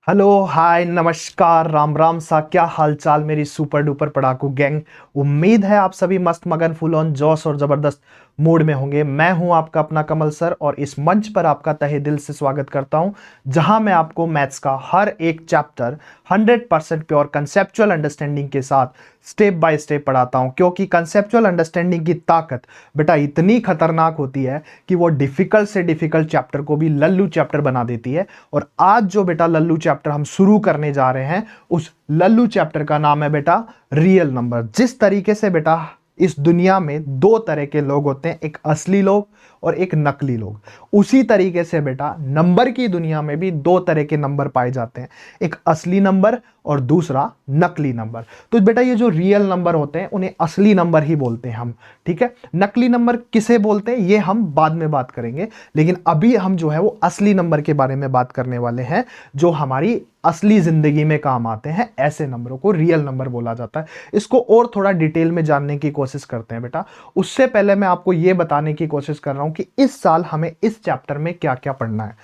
Hello hi नमस्कार राम राम सा, क्या हाल चाल मेरी सुपर डुपर पढ़ाकू गैंग। उम्मीद है आप सभी मस्त मगन फुल ऑन जोश और जबरदस्त मूड में होंगे। मैं हूं आपका अपना कमल सर और इस मंच पर आपका तहे दिल से स्वागत करता हूं, जहां मैं आपको मैथ्स का हर एक चैप्टर 100% प्योर कंसेप्चुअल अंडरस्टैंडिंग के साथ स्टेप बाय स्टेप पढ़ाता हूं। क्योंकि कंसेप्चुअल अंडरस्टैंडिंग की ताकत बेटा इतनी खतरनाक होती है कि वो डिफिकल्ट से डिफिकल्ट चैप्टर को भी लल्लू चैप्टर बना देती है। और आज जो बेटा लल्लू चैप्टर हम शुरू करने जा रहे हैं, उस लल्लू चैप्टर का नाम है बेटा रियल नंबर। जिस तरीके से बेटा इस दुनिया में दो तरह के लोग होते हैं, एक असली लोग और एक नकली लोग, उसी तरीके से बेटा नंबर की दुनिया में भी दो तरह के नंबर पाए जाते हैं, एक असली नंबर और दूसरा नकली नंबर। तो बेटा ये जो रियल नंबर होते हैं उन्हें असली नंबर ही बोलते हैं हम, ठीक है। नकली नंबर किसे बोलते हैं ये हम बाद में बात करेंगे, लेकिन अभी हम जो है वो असली नंबर के बारे में बात करने वाले हैं, जो हमारी असली जिंदगी में काम आते हैं। ऐसे नंबरों को रियल नंबर बोला जाता है। इसको और थोड़ा डिटेल में जानने की कोशिश करते हैं बेटा। उससे पहले मैं आपको यह बताने की कोशिश कर रहा हूं कि इस साल हमें इस चैप्टर में क्या क्या पढ़ना है।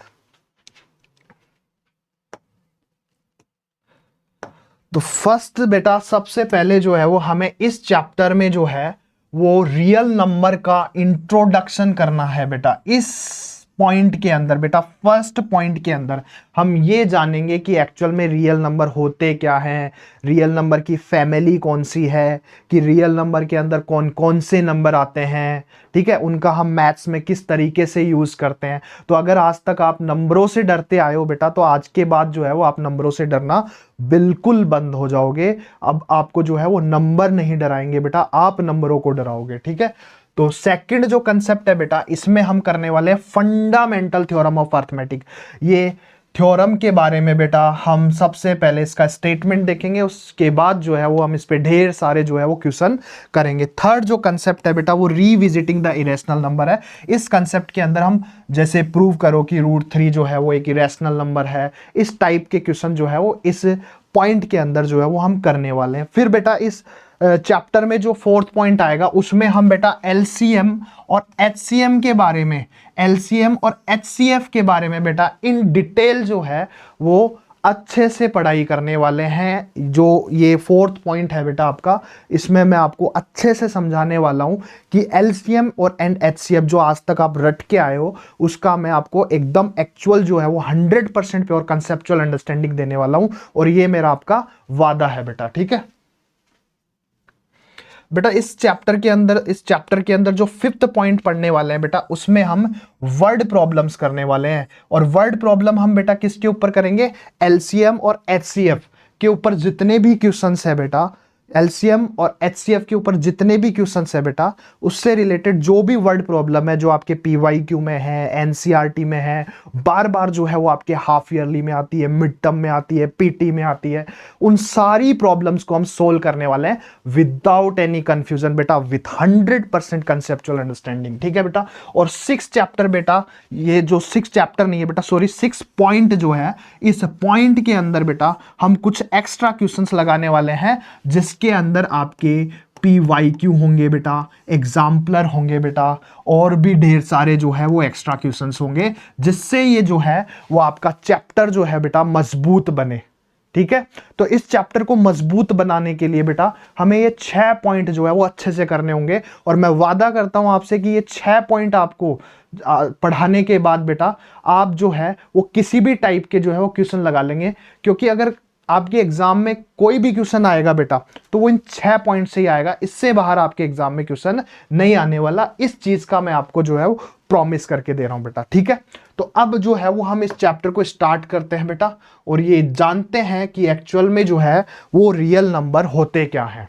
तो फर्स्ट बेटा सबसे पहले जो है वो हमें इस चैप्टर में जो है वो रियल नंबर का इंट्रोडक्शन करना है बेटा। इस पॉइंट के अंदर बेटा, फर्स्ट पॉइंट के अंदर हम ये जानेंगे कि एक्चुअल में रियल नंबर होते क्या हैं, रियल नंबर की फैमिली कौन सी है, कि रियल नंबर के अंदर कौन कौन से नंबर आते हैं, ठीक है, उनका हम मैथ्स में किस तरीके से यूज करते हैं। तो अगर आज तक आप नंबरों से डरते आए हो बेटा, तो आज के बाद जो है वो आप नंबरों से डरना बिल्कुल बंद हो जाओगे। अब आपको जो है वो नंबर नहीं डराएंगे बेटा, आप नंबरों को डराओगे, ठीक है। तो सेकंड जो कंसेप्ट है बेटा, इसमें हम करने वाले हैं फंडामेंटल थ्योरम ऑफ अर्थमेटिक। ये थ्योरम के बारे में बेटा हम सबसे पहले इसका स्टेटमेंट देखेंगे, उसके बाद जो है वो हम इस पे ढेर सारे जो है वो क्वेश्चन करेंगे। थर्ड जो कंसेप्ट है बेटा वो रीविजिटिंग द इरेशनल नंबर है। इस कंसेप्ट के अंदर हम जैसे प्रूव करो कि √3 जो है वो एक इरेशनल नंबर है, इस टाइप के क्वेश्चन जो है वो इस पॉइंट के अंदर जो है वो हम करने वाले हैं। फिर बेटा इस चैप्टर में जो फोर्थ पॉइंट आएगा उसमें हम बेटा एलसीएम और एचसीएम के बारे में, एलसीएम और एचसीएफ के बारे में बेटा इन डिटेल जो है वो अच्छे से पढ़ाई करने वाले हैं। जो ये फोर्थ पॉइंट है बेटा आपका, इसमें मैं आपको अच्छे से समझाने वाला हूं कि एलसीएम और एचसीएफ जो आज तक आप रट के आए हो, उसका मैं आपको एकदम एक्चुअल जो है वो 100% प्योर कंसेप्चुअल अंडरस्टैंडिंग देने वाला हूं। और ये मेरा आपका वादा है बेटा, ठीक है। बेटा इस चैप्टर के अंदर जो फिफ्थ पॉइंट पढ़ने वाले हैं बेटा, उसमें हम वर्ड प्रॉब्लम्स करने वाले हैं। और वर्ड प्रॉब्लम हम बेटा किसके ऊपर करेंगे? एलसीएम और एचसीएफ के ऊपर जितने भी क्वेश्चंस है बेटा, एलसीएम और एचसीएफ के ऊपर जितने भी क्वेश्चंस है बेटा, उससे रिलेटेड जो भी वर्ड प्रॉब्लम है, जो आपके पीवाईक्यू में है, एनसीईआरटी में है, बार बार जो है वो आपके हाफ ईयरली में आती है, मिड टर्म में आती है, पीटी में आती है, उन सारी प्रॉब्लम्स को हम सोल्व करने वाले हैं विदाउट एनी कंफ्यूजन बेटा, विथ 100% कंसेप्चुअल अंडरस्टैंडिंग, ठीक है बेटा। और 6 चैप्टर बेटा, ये जो 6 चैप्टर नहीं है बेटा, सॉरी 6 पॉइंट जो है, इस पॉइंट के अंदर बेटा हम कुछ एक्स्ट्रा क्वेश्चंस लगाने वाले हैं, जिसके अंदर आपके पीवाईक्यू होंगे बेटा, एग्जाम्पलर होंगे बेटा, और भी ढेर सारे जो है वो एक्स्ट्रा क्वेश्चंस होंगे, जिससे ये जो है वो आपका चैप्टर जो है बेटा मजबूत बने, ठीक है। तो इस चैप्टर को मजबूत बनाने के लिए बेटा हमें ये 6 पॉइंट जो है वो अच्छे से करने होंगे। और मैं वादा करता हूं आपसे कि ये 6 पॉइंट आपको पढ़ाने के बाद बेटा आप जो है वो किसी भी टाइप के जो है वो क्वेश्चन लगा लेंगे। क्योंकि अगर आपके एग्जाम में कोई भी क्वेश्चन आएगा बेटा, तो वो इन 6 पॉइंट से ही आएगा, इससे बाहर आपके एग्जाम में क्वेश्चन नहीं आने वाला। इस चीज का मैं आपको जो है वो प्रॉमिस करके दे रहा हूं बेटा, ठीक है। तो अब जो है वो हम इस चैप्टर को स्टार्ट करते हैं बेटा, और ये जानते हैं कि एक्चुअल में जो है वो रियल नंबर होते क्या है।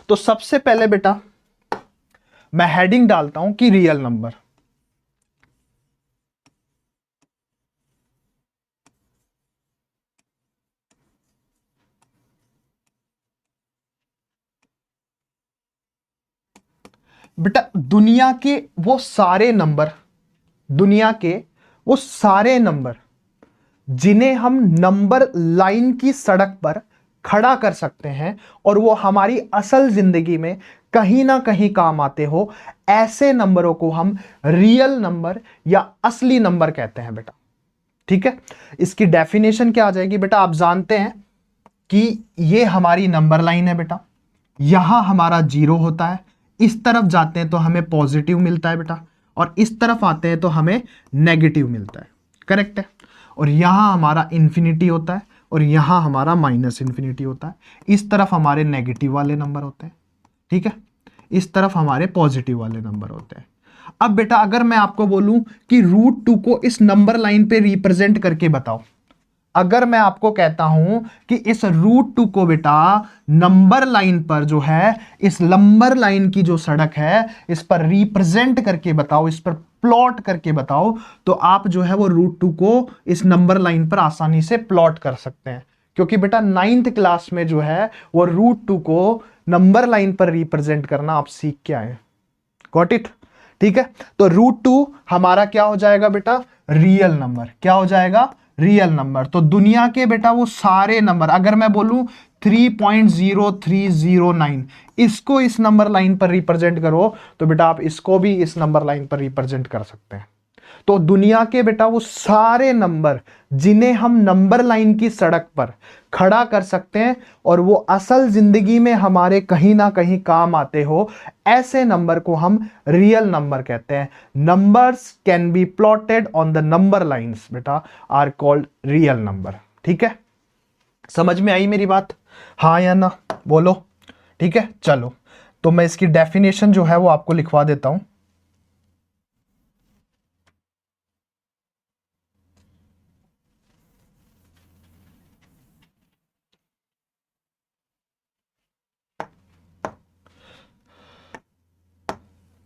तो सबसे पहले बेटा मैं हेडिंग डालता हूं कि रियल नंबर। बेटा दुनिया के वो सारे नंबर जिन्हें हम नंबर लाइन की सड़क पर खड़ा कर सकते हैं और वो हमारी असल जिंदगी में कहीं ना कहीं काम आते हो, ऐसे नंबरों को हम रियल नंबर या असली नंबर कहते हैं बेटा। ठीक है, इसकी डेफिनेशन क्या आ जाएगी बेटा, आप जानते हैं कि ये हमारी नंबर लाइन है बेटा, यहां हमारा 0 होता है, इस तरफ जाते हैं तो हमें पॉजिटिव मिलता है बेटा, और इस तरफ आते हैं तो हमें नेगेटिव मिलता है, करेक्ट है। और यहां हमारा इन्फिनिटी होता है और यहां हमारा माइनस इन्फिनिटी होता है, इस तरफ हमारे नेगेटिव वाले नंबर होते हैं, ठीक है, इस तरफ हमारे पॉजिटिव वाले नंबर होते हैं। अब बेटा अगर मैं आपको बोलूं कि √2 को इस नंबर लाइन पे रिप्रेजेंट करके बताओ, अगर मैं आपको कहता हूं कि इस √2 को बेटा नंबर लाइन पर जो है, इस नंबर लाइन की जो सड़क है इस पर रिप्रेजेंट करके बताओ, इस पर प्लॉट करके बताओ, तो आप जो है वो √2 को इस नंबर लाइन पर आसानी से प्लॉट कर सकते हैं, क्योंकि बेटा 9th क्लास में जो है वो √2 को नंबर लाइन पर रिप्रेजेंट करना आप सीख के आए। गॉट इट, ठीक है। तो √2 हमारा क्या हो जाएगा बेटा, रियल नंबर, क्या हो जाएगा, रियल नंबर। तो दुनिया के बेटा वो सारे नंबर, अगर मैं बोलूं 3.0309, इसको इस नंबर लाइन पर रिप्रेजेंट करो, तो बेटा आप इसको भी इस नंबर लाइन पर रिप्रेजेंट कर सकते हैं। तो दुनिया के बेटा वो सारे नंबर जिन्हें हम नंबर लाइन की सड़क पर खड़ा कर सकते हैं और वो असल जिंदगी में हमारे कहीं ना कहीं काम आते हो, ऐसे नंबर को हम रियल नंबर कहते हैं। Numbers can be plotted on the number lines बेटा आर कॉल्ड रियल नंबर। ठीक है, समझ में आई मेरी बात, हाँ या ना बोलो। ठीक है, चलो तो मैं इसकी डेफिनेशन जो है वो आपको लिखवा देता हूं।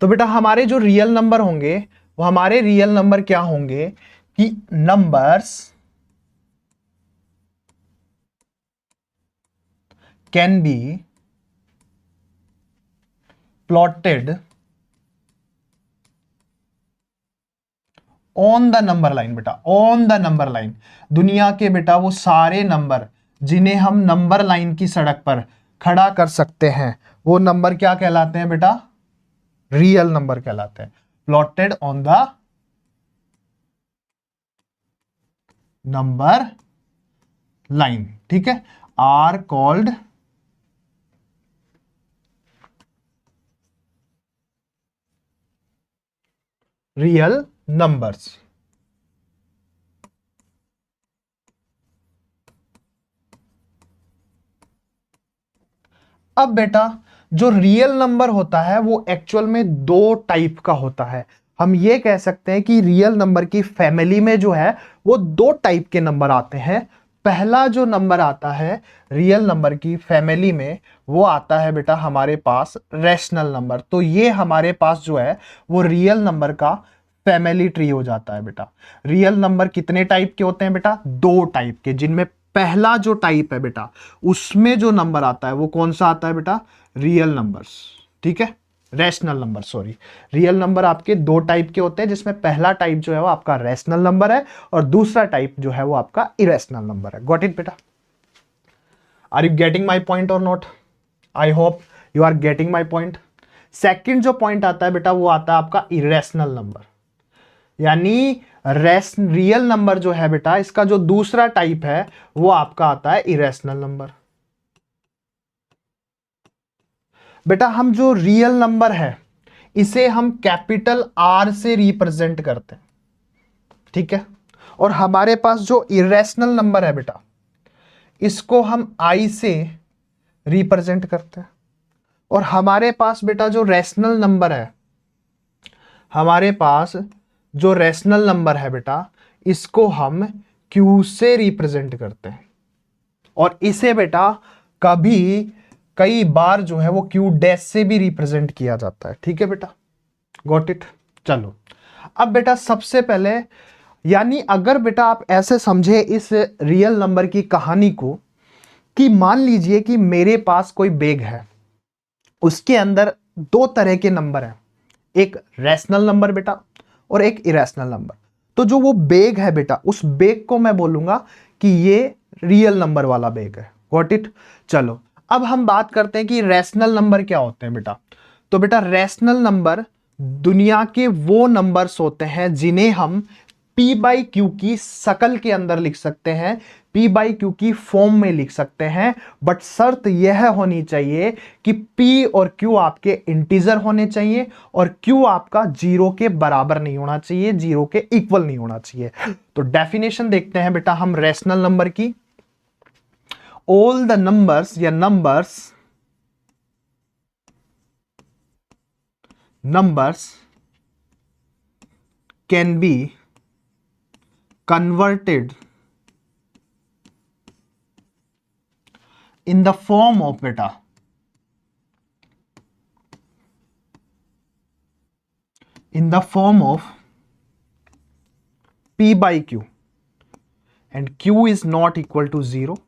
तो बेटा हमारे जो रियल नंबर होंगे वो हमारे रियल नंबर क्या होंगे कि numbers can be plotted on the number line. बेटा ऑन द नंबर लाइन, दुनिया के बेटा वो सारे नंबर जिन्हें हम नंबर लाइन की सड़क पर खड़ा कर सकते हैं वो नंबर क्या कहलाते हैं बेटा, रियल नंबर कहलाते हैं। Plotted on the number line, ठीक है, आर कॉल्ड रियल नंबर्स। अब बेटा जो रियल नंबर होता है वो एक्चुअल में दो टाइप का होता है। हम ये कह सकते हैं कि रियल नंबर की फैमिली में जो है वो दो टाइप के नंबर आते हैं। पहला जो नंबर आता है रियल नंबर की फैमिली में वो आता है बेटा हमारे पास रैशनल नंबर। तो ये हमारे पास जो है वो रियल नंबर का फैमिली ट्री हो जाता है बेटा। रियल नंबर कितने टाइप के होते हैं बेटा, दो टाइप के, जिनमें पहला जो टाइप है बेटा उसमें जो नंबर आता है वो कौन सा आता है बेटा, रियल नंबर्स। ठीक है, rational number, sorry, real number आपके दो टाइप के होते हैं, जिसमें पहला टाइप जो है वो आपका रैशनल नंबर है और दूसरा टाइप जो है वो आपका इरेशनल नंबर है। गॉट इट बेटा, are you getting my point और not? I hope you are getting my point. Second जो पॉइंट आता है बेटा वो आता है आपका इरेशनल नंबर, यानी रियल नंबर जो है बेटा इसका जो दूसरा टाइप है वो आपका आता है इरेशनल नंबर। बेटा हम जो रियल नंबर है इसे हम कैपिटल आर से रिप्रेजेंट करते हैं, ठीक है, और हमारे पास जो इरेशनल नंबर है बेटा इसको हम आई से रिप्रेजेंट करते हैं। और हमारे पास बेटा जो रैशनल नंबर है, हमारे पास जो रैशनल नंबर है बेटा इसको हम क्यू से रिप्रेजेंट करते हैं, और इसे बेटा कभी कई बार जो है वो क्यू डैश से भी रिप्रेजेंट किया जाता है। ठीक है बेटा, गॉट इट। चलो अब बेटा सबसे पहले, यानी अगर बेटा आप ऐसे समझे इस रियल नंबर की कहानी को कि मान लीजिए कि मेरे पास कोई बैग है, उसके अंदर दो तरह के नंबर हैं, एक रैशनल नंबर बेटा और एक इरेशनल नंबर। तो जो वो बैग है बेटा उस बैग को मैं बोलूंगा कि ये रियल नंबर वाला बैग है। Got it. चलो अब हम बात करते हैं कि रैशनल नंबर क्या होते हैं बेटा। तो बेटा रैशनल नंबर दुनिया के वो नंबर्स होते हैं जिन्हें हम पी बाई क्यू की शकल के अंदर लिख सकते हैं, पी बाई क्यू की फॉर्म में लिख सकते हैं, बट शर्त यह होनी चाहिए कि पी और क्यू आपके इंटीजर होने चाहिए और क्यू आपका 0 के बराबर नहीं होना चाहिए, 0 के इक्वल नहीं होना चाहिए। तो डेफिनेशन देखते हैं बेटा हम रैशनल नंबर की। ऑल द नंबर्स या numbers can be converted in the form of beta p by q and q is not equal to 0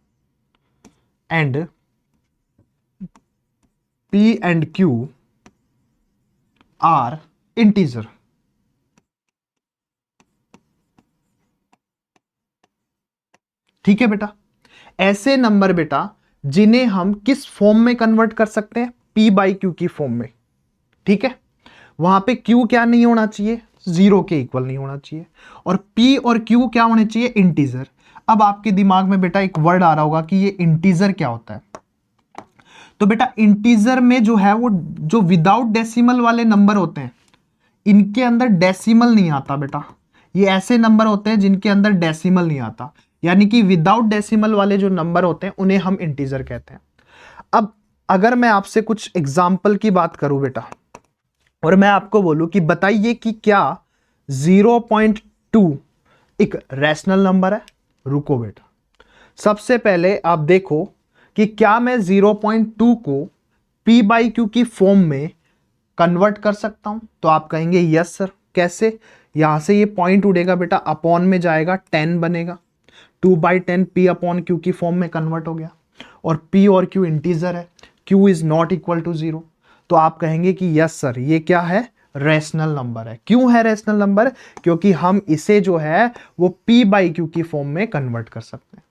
and p and q are integer। ठीक है बेटा, ऐसे नंबर बेटा जिन्हें हम किस फॉर्म में कन्वर्ट कर सकते हैं, p बाई क्यू की फॉर्म में। ठीक है, वहां पे q क्या नहीं होना चाहिए, 0 के इक्वल नहीं होना चाहिए, और p और q क्या होने चाहिए, इंटीजर। अब आपके दिमाग में बेटा एक वर्ड आ रहा होगा कि ये इंटीजर क्या होता है। तो बेटा इंटीजर में जो है वो जो विदाउट डेसिमल वाले नंबर होते हैं, इनके अंदर डेसिमल नहीं आता बेटा। ये ऐसे नंबर होते हैं जिनके अंदर डेसिमल नहीं आता, यानी कि विदाउट डेसिमल वाले जो नंबर होते हैं उन्हें हम इंटीजर कहते हैं। अब अगर मैं आपसे कुछ एग्जाम्पल की बात करूं बेटा, और मैं आपको बोलूं कि बताइए कि क्या 0.2 एक रैशनल नंबर है। रुको बेटा, सबसे पहले आप देखो कि क्या मैं 0.2 को p बाई क्यू की फॉर्म में कन्वर्ट कर सकता हूं। तो आप कहेंगे यस सर। कैसे, यहां से ये पॉइंट उड़ेगा बेटा, अपॉन में जाएगा, 10 बनेगा, 2/10 p अपॉन क्यू की फॉर्म में कन्वर्ट हो गया, और p और q इंटीजर है, q is not equal to 0। तो आप कहेंगे कि यस सर ये क्या है, रैशनल नंबर है। क्यों है रैशनल नंबर, क्योंकि हम इसे जो है वो p बाई क्यू की फॉर्म में कन्वर्ट कर सकते हैं।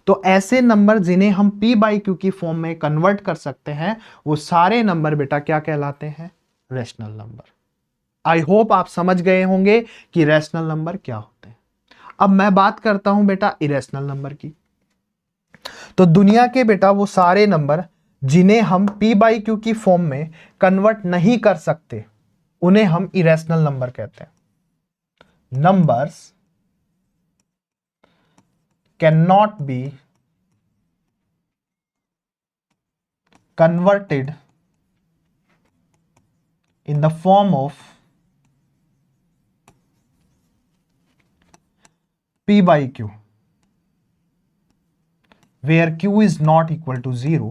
तो ऐसे नंबर जिन्हें हम p बाई क्यू की फॉर्म में कन्वर्ट कर सकते हैं वो सारे नंबर बेटा क्या कहलाते हैं, रैशनल नंबर। आई होप आप समझ गए होंगे कि रैशनल नंबर क्या होते हैं। अब मैं बात करता हूं बेटा इरेशनल नंबर की। तो दुनिया के बेटा वो सारे नंबर जिन्हें हम p बाई क्यू की फॉर्म में कन्वर्ट नहीं कर सकते उन्हें हम इरेशनल नंबर कहते हैं। Numbers can not be converted in the form of p by q where q is not equal to 0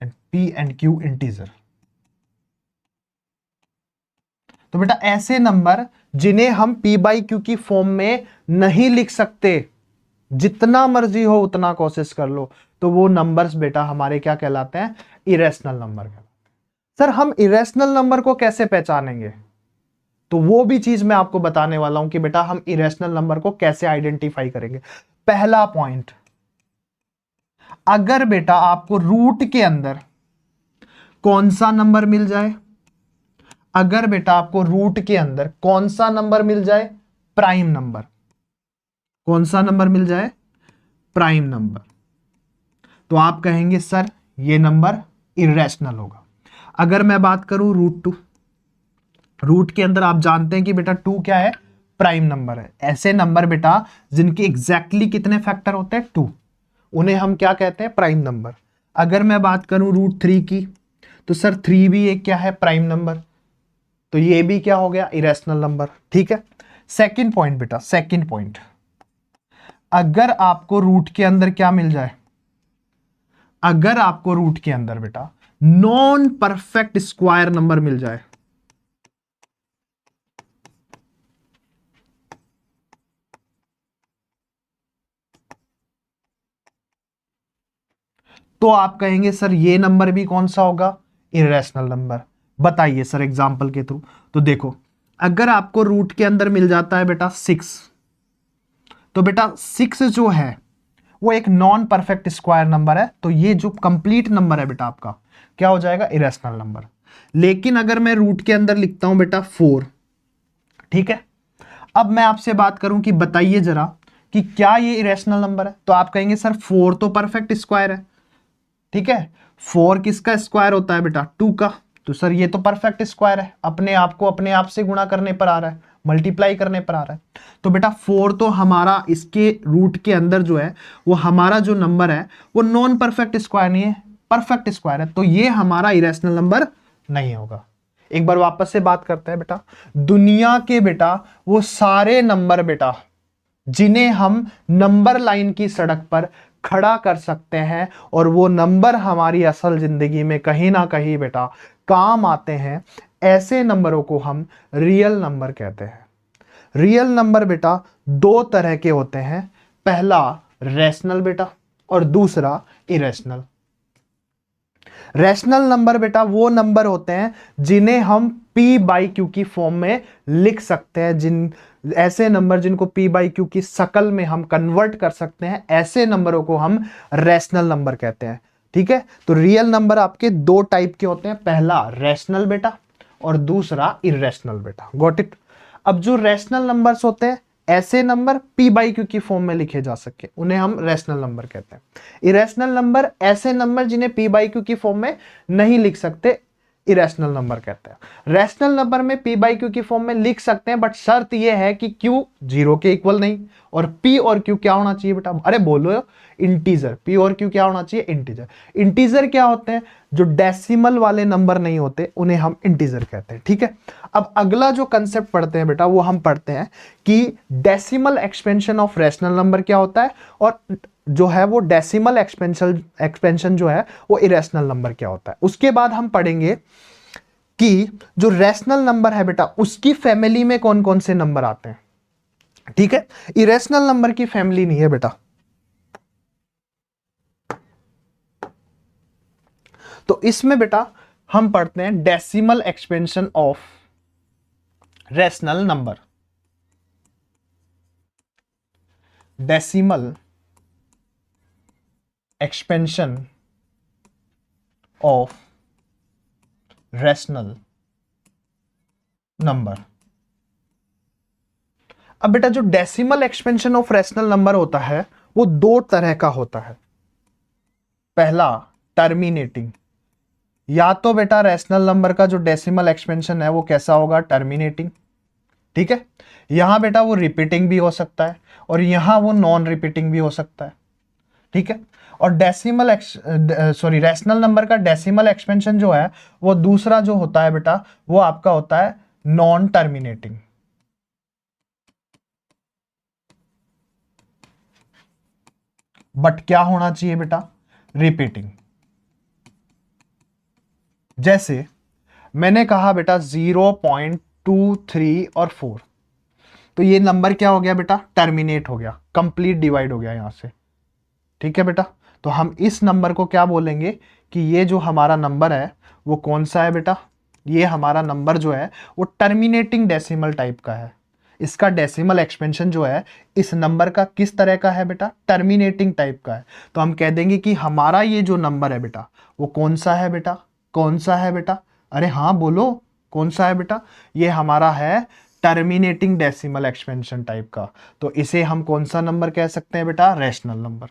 and p and q integer। तो बेटा ऐसे नंबर जिन्हें हम p बाई क्यू की फॉर्म में नहीं लिख सकते, जितना मर्जी हो उतना कोशिश कर लो, तो वो नंबर्स बेटा हमारे क्या कहलाते हैं, इरेशनल नंबर कहलाते हैं। सर हम इरेशनल नंबर को कैसे पहचानेंगे, तो वो भी चीज मैं आपको बताने वाला हूं कि बेटा हम इरेशनल नंबर को कैसे आइडेंटिफाई करेंगे। पहला पॉइंट, अगर बेटा आपको रूट के अंदर कौन सा नंबर मिल जाए, अगर बेटा आपको रूट के अंदर कौन सा नंबर मिल जाए, प्राइम नंबर, कौन सा नंबर मिल जाए, प्राइम नंबर, तो आप कहेंगे सर ये नंबर इरेशनल होगा। अगर मैं बात करूं रूट 2, रूट के अंदर आप जानते हैं कि बेटा 2 क्या है, प्राइम नंबर है। ऐसे नंबर बेटा जिनके एग्जैक्टली कितने फैक्टर होते हैं, 2, उन्हें हम क्या कहते हैं, प्राइम नंबर। अगर मैं बात करूं रूट 3 की, तो सर 3 भी एक क्या है, प्राइम नंबर, तो ये भी क्या हो गया, इरेशनल नंबर। ठीक है, सेकंड पॉइंट बेटा, सेकंड पॉइंट, अगर आपको रूट के अंदर क्या मिल जाए, अगर आपको रूट के अंदर बेटा नॉन परफेक्ट स्क्वायर नंबर मिल जाए, तो आप कहेंगे सर ये नंबर भी कौन सा होगा, इरेशनल नंबर। बताइए सर एग्जांपल के थ्रू। तो देखो, अगर आपको रूट के अंदर मिल जाता है बेटा 6, तो बेटा 6 जो है वो एक नॉन परफेक्ट स्क्वायर नंबर है, तो ये जो कंप्लीट नंबर है बेटा आपका क्या हो जाएगा, इरेशनल नंबर। लेकिन अगर मैं रूट के अंदर लिखता हूं बेटा 4, ठीक है, अब मैं आपसे बात करूं कि बताइए जरा कि क्या ये इरेशनल नंबर है, तो आप कहेंगे सर 4 तो परफेक्ट स्क्वायर है, ठीक है। 4 किसका स्क्वायर होता है बेटा, 2 का, तो सर ये तो परफेक्ट स्क्वायर है, अपने आप को अपने आप से गुणा करने पर आ रहा है, मल्टीप्लाई करने पर आ रहा है। तो बेटा 4 तो हमारा इसके रूट के अंदर जो है वो हमारा जो नंबर है वो नॉन परफेक्ट स्क्वायर नहीं है, परफेक्ट स्क्वायर है, तो ये हमारा इरेशनल नंबर नहीं होगा। एक बार वापस से बात करते हैं बेटा, दुनिया के बेटा वो सारे नंबर बेटा जिन्हें हम नंबर लाइन की सड़क पर खड़ा कर सकते हैं और वो नंबर हमारी असल जिंदगी में कहीं ना कहीं बेटा काम आते हैं, ऐसे नंबरों को हम रियल नंबर कहते हैं। रियल नंबर बेटा दो तरह के होते हैं, पहला रैशनल बेटा और दूसरा इरेशनल। रैशनल नंबर बेटा वो नंबर होते हैं जिन्हें हम पी बाई क्यू की फॉर्म में लिख सकते हैं, जिन ऐसे नंबर जिनको पी बाई क्यू की शकल में हम कन्वर्ट कर सकते हैं, ऐसे नंबरों को हम रैशनल नंबर कहते हैं, ठीक है। तो रियल नंबर आपके दो टाइप के होते हैं, पहला रैशनल बेटा और दूसरा इरेशनल बेटा, गॉट इट। अब जो रैशनल नंबर्स होते हैं ऐसे नंबर पी बाई क्यू की फॉर्म में लिखे जा सके उन्हें हम रैशनल नंबर कहते हैं। इरेशनल नंबर ऐसे नंबर जिन्हें पी बाई क्यू की फॉर्म में नहीं लिख सकते, इरेशनल नंबर कहते हैं। रैशनल नंबर में पी बाई क्यू की फॉर्म में लिख सकते हैं, बट शर्त यह है कि क्यू 0 के इक्वल नहीं, और पी और क्यू क्या होना चाहिए बेटा, अरे बोलो, इंटीजर। पी और क्यू क्या होना चाहिए, इंटीजर। इंटीजर क्या होते हैं, जो डेसिमल वाले नंबर नहीं होते उन्हें हम इंटीजर कहते हैं, ठीक है। अब अगला जो कंसेप्ट पढ़ते हैं बेटा वो हम पढ़ते हैं कि decimal expansion of rational number क्या होता है, और जो है वो डेसिमल एक्सपेंशन जो है वो इरेशनल नंबर क्या होता है। उसके बाद हम पढ़ेंगे कि जो रैशनल नंबर है बेटा उसकी फैमिली में कौन कौन से नंबर आते हैं, ठीक है। इरेशनल नंबर की फैमिली नहीं है बेटा। तो इसमें बेटा हम पढ़ते हैं decimal expansion of rational number. Decimal expansion of rational number. अब बेटा जो decimal expansion of rational number होता है वो दो तरह का होता है। पहला टर्मिनेटिंग, या तो बेटा रैशनल नंबर का जो डेसिमल एक्सपेंशन है वो कैसा होगा, टर्मिनेटिंग, ठीक है। यहां बेटा वो रिपीटिंग भी हो सकता है और यहां वो नॉन रिपीटिंग भी हो सकता है, ठीक है। और रैशनल नंबर का डेसिमल एक्सपेंशन जो है वो दूसरा जो होता है बेटा वो आपका होता है नॉन टर्मिनेटिंग। बट क्या होना चाहिए बेटा, रिपीटिंग। जैसे मैंने कहा बेटा 0.23 और 4, तो ये नंबर क्या हो गया बेटा, टर्मिनेट हो गया, कंप्लीट डिवाइड हो गया यहां से, ठीक है बेटा। तो हम इस नंबर को क्या बोलेंगे कि ये जो हमारा नंबर है वो कौन सा है बेटा, ये हमारा नंबर जो है वो टर्मिनेटिंग डेसिमल टाइप का है। इसका डेसिमल एक्सपेंशन जो है इस नंबर का किस तरह का है बेटा, टर्मिनेटिंग टाइप का है। तो हम कह देंगे कि हमारा ये जो नंबर है बेटा वो कौन सा है बेटा, कौन सा है बेटा, अरे हाँ बोलो, कौन सा है बेटा, ये हमारा है टर्मिनेटिंग डेसिमल एक्सपेंशन टाइप का। तो इसे हम कौन सा नंबर कह सकते हैं बेटा, रैशनल नंबर।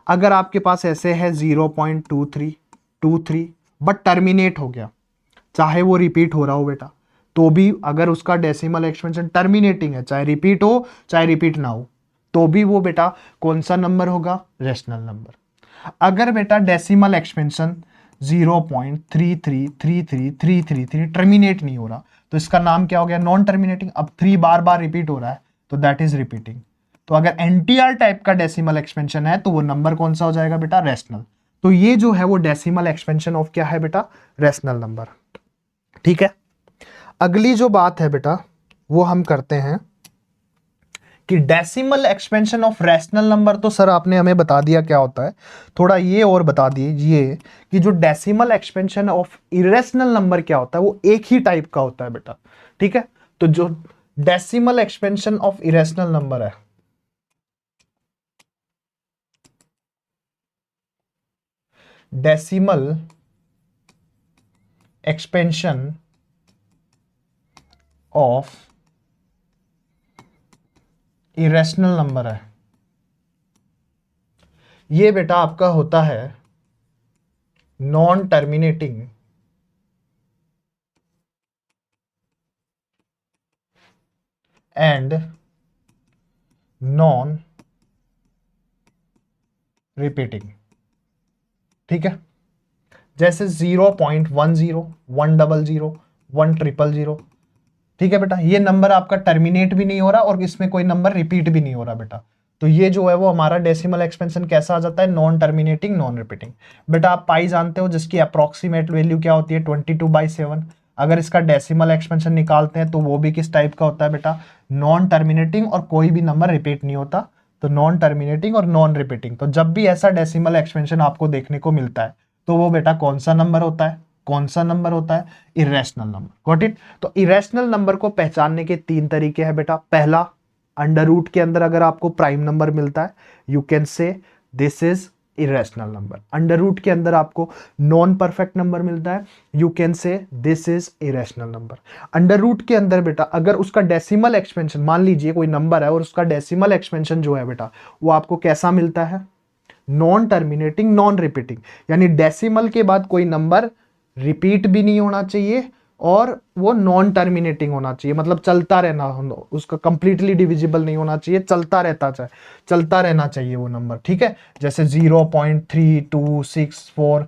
अगर आपके पास ऐसे है 0.23 बट टर्मिनेट हो गया, चाहे वो रिपीट हो रहा हो बेटा, तो भी अगर उसका डेसिमल एक्सपेंशन टर्मिनेटिंग है, चाहे रिपीट हो चाहे रिपीट ना हो, तो भी वो बेटा कौन सा नंबर होगा, रैशनल नंबर। अगर बेटा डेसिमल एक्सपेंशन 0.333333 टर्मिनेट नहीं हो रहा, तो इसका नाम क्या हो गया, नॉन टर्मिनेटिंग। अब 3 बार बार रिपीट हो रहा है तो दैट इज रिपीटिंग। तो अगर एनटीआर टाइप का डेसिमल एक्सपेंशन है तो वो नंबर कौन सा हो जाएगा बेटा, रैशनल। तो ये जो है वो डेसिमल एक्सपेंशन ऑफ क्या है बेटा, रैशनल नंबर, ठीक है। अगली जो बात है बेटा वो हम करते हैं कि decimal expansion of rational number, तो सर आपने हमें बता दिया क्या होता है, थोड़ा ये और बता दीजिए कि जो decimal expansion of irrational number क्या होता है, वो एक ही टाइप का होता है बेटा, ठीक है। तो जो decimal expansion of irrational number है, decimal expansion of irrational number है, ये बेटा आपका होता है non terminating and non repeating. ठीक है, जैसे 0.10, 100, 100, ठीक है बेटा, ये नंबर आपका टर्मिनेट भी नहीं हो रहा और इसमें कोई नंबर रिपीट भी नहीं हो रहा बेटा। तो ये जो है वो हमारा डेसिमल एक्सपेंशन कैसा आ जाता है, नॉन टर्मिनेटिंग नॉन रिपीटिंग। बेटा आप पाई जानते हो जिसकी अप्रोक्सीमेट वैल्यू क्या होती है, 22/7। अगर इसका डेसिमल एक्सपेंशन निकालते हैं तो वो भी किस टाइप का होता है बेटा, नॉन टर्मिनेटिंग, और कोई भी नंबर रिपीट नहीं होता, तो नॉन टर्मिनेटिंग और नॉन रिपीटिंग। तो जब भी ऐसा डेसिमल एक्सपेंशन आपको देखने को मिलता है तो वो बेटा कौन सा नंबर होता है, कौन सा नंबर होता है, इरेशनल नंबर। Got it. तो इरेशनल नंबर को पहचानने के 3 तरीके हैं बेटा। पहला, अंडर रूट के अंदर अगर आपको प्राइम नंबर मिलता है, you can say this is irrational number. Under root के अंदर आपको नॉन परफेक्ट नंबर मिलता है, you can say this is irrational number. Under root के अंदर बेटा अगर उसका डेसिमल एक्सपेंशन, मान लीजिए कोई नंबर है और उसका डेसिमल एक्सपेंशन जो है बेटा वो आपको कैसा मिलता है, नॉन टर्मिनेटिंग नॉन रिपीटिंग, यानी डेसिमल के बाद कोई नंबर रिपीट भी नहीं होना चाहिए और वो नॉन टर्मिनेटिंग होना चाहिए, मतलब चलता रहना, उसका कंप्लीटली डिविजिबल नहीं होना चाहिए, चलता रहना चाहिए वो नंबर। ठीक है, जैसे 0.3264,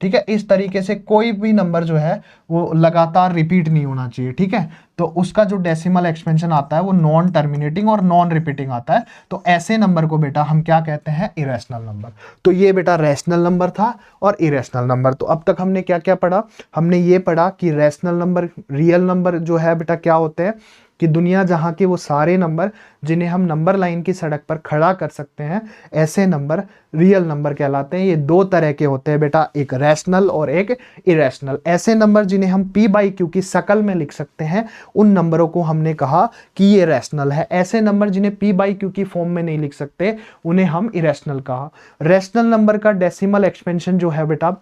ठीक है, इस तरीके से कोई भी नंबर जो है वो लगातार रिपीट नहीं होना चाहिए। ठीक है, तो उसका जो डेसिमल एक्सपेंशन आता है वो नॉन टर्मिनेटिंग और नॉन रिपीटिंग आता है। तो ऐसे नंबर को बेटा हम क्या कहते हैं, इरेशनल नंबर। तो ये बेटा रैशनल नंबर था और इरेशनल नंबर। तो अब तक हमने क्या क्या पढ़ा, हमने ये पढ़ा कि रैशनल नंबर, रियल नंबर जो है बेटा क्या होते हैं, कि दुनिया जहां के वो सारे नंबर जिन्हें हम नंबर लाइन की सड़क पर खड़ा कर सकते हैं, ऐसे नंबर रियल नंबर कहलाते हैं। ये 2 तरह के होते हैं बेटा, एक रैशनल और एक इरेशनल। ऐसे नंबर जिन्हें हम p/q की शक्ल में लिख सकते हैं उन नंबरों को हमने कहा कि ये रैशनल है। ऐसे नंबर जिन्हें p/q की फॉर्म में नहीं लिख सकते उन्हें हम इरेशनल कहा। रैशनल नंबर का डेसिमल एक्सपेंशन जो है बेटा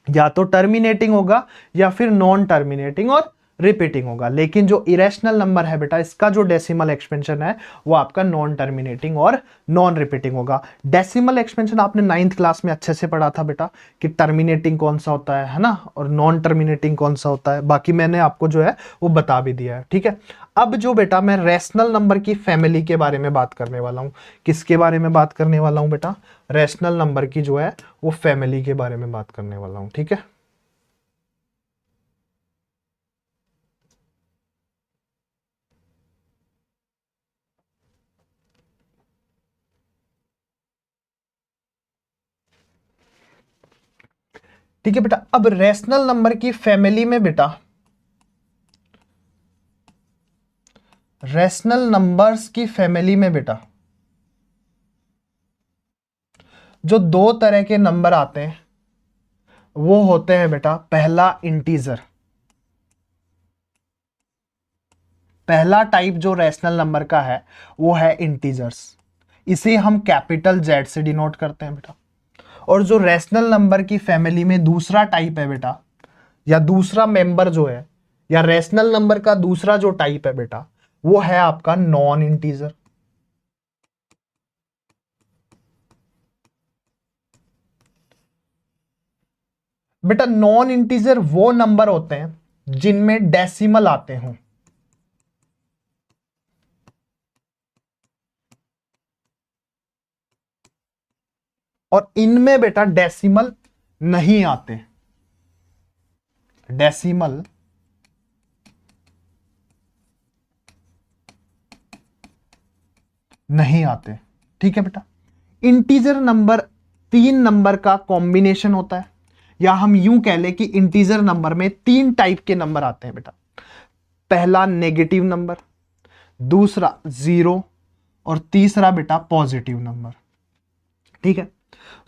या तो टर्मिनेटिंग होगा या फिर नॉन टर्मिनेटिंग और रिपीटिंग होगा। लेकिन जो इरेशनल नंबर है बेटा इसका जो डेसिमल एक्सपेंशन है वो आपका नॉन टर्मिनेटिंग और नॉन रिपीटिंग होगा। डेसिमल एक्सपेंशन आपने 9th क्लास में अच्छे से पढ़ा था बेटा कि टर्मिनेटिंग कौन सा होता है ना, और नॉन टर्मिनेटिंग कौन सा होता है, बाकी मैंने आपको जो है वो बता भी दिया है। ठीक है, अब जो बेटा मैं रैशनल नंबर की फैमिली के बारे में बात करने वाला हूं, किसके बारे में बात करने वाला हूं बेटा, रैशनल नंबर की जो है वो फैमिली के बारे में बात करने वाला हूं। ठीक है, ठीक है बेटा। अब रैशनल नंबर की फैमिली में बेटा, रैशनल नंबर्स की फैमिली में बेटा जो 2 तरह के नंबर आते हैं वो होते हैं बेटा, पहला इंटीजर। पहला टाइप जो रैशनल नंबर का है वो है इंटीजर्स, इसे हम कैपिटल जेड से डिनोट करते हैं बेटा। और जो रैशनल नंबर की फैमिली में दूसरा टाइप है बेटा, या दूसरा मेंबर जो है, या रैशनल नंबर का दूसरा जो टाइप है बेटा वो है आपका नॉन इंटीजर। बेटा नॉन इंटीजर वो नंबर होते हैं जिनमें डेसिमल आते हों, और इनमें बेटा डेसिमल नहीं आते, डेसिमल नहीं आते। ठीक है बेटा, इंटीजर नंबर 3 नंबर का कॉम्बिनेशन होता है, या हम यूं कह ले कि इंटीजर नंबर में 3 टाइप के नंबर आते हैं बेटा। पहला नेगेटिव नंबर, दूसरा जीरो, और तीसरा बेटा पॉजिटिव नंबर। ठीक है,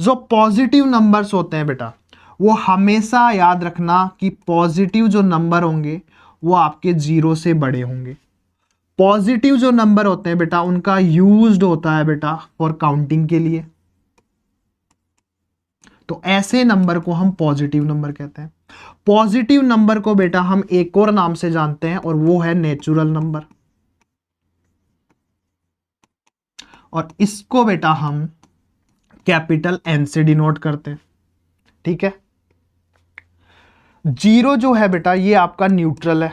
जो पॉजिटिव नंबर्स होते हैं बेटा वो हमेशा याद रखना कि पॉजिटिव जो नंबर होंगे वो आपके 0 से बड़े होंगे। पॉजिटिव जो नंबर होते हैं बेटा उनका यूज्ड होता है बेटा फॉर काउंटिंग के लिए, तो ऐसे नंबर को हम पॉजिटिव नंबर कहते हैं। पॉजिटिव नंबर को बेटा हम एक और नाम से जानते हैं और वो है नेचुरल नंबर। और इसको बेटा हम कैपिटल एन से डिनोट करते हैं। ठीक है, जीरो जो है बेटा ये आपका न्यूट्रल है,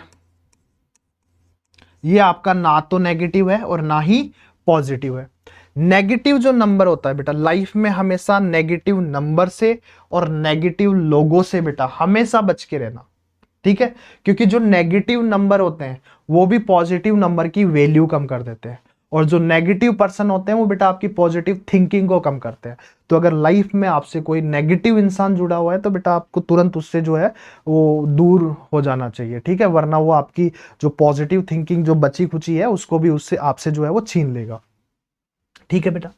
ये आपका ना तो नेगेटिव है और ना ही पॉजिटिव है। नेगेटिव जो नंबर होता है बेटा लाइफ में हमेशा नेगेटिव नंबर से और नेगेटिव लोगों से बेटा हमेशा बच के रहना। ठीक है, क्योंकि जो नेगेटिव नंबर होते हैं वो भी पॉजिटिव नंबर की वैल्यू कम कर देते हैं, और जो नेगेटिव पर्सन होते हैं वो बेटा आपकी पॉजिटिव थिंकिंग को कम करते हैं। तो अगर लाइफ में आपसे कोई नेगेटिव इंसान जुड़ा हुआ है तो बेटा आपको तुरंत उससे जो है वो दूर हो जाना चाहिए। ठीक है, वरना वो आपकी जो पॉजिटिव थिंकिंग जो बची खुची है उसको भी उससे आपसे जो है वो छीन लेगा। ठीक है बेटा,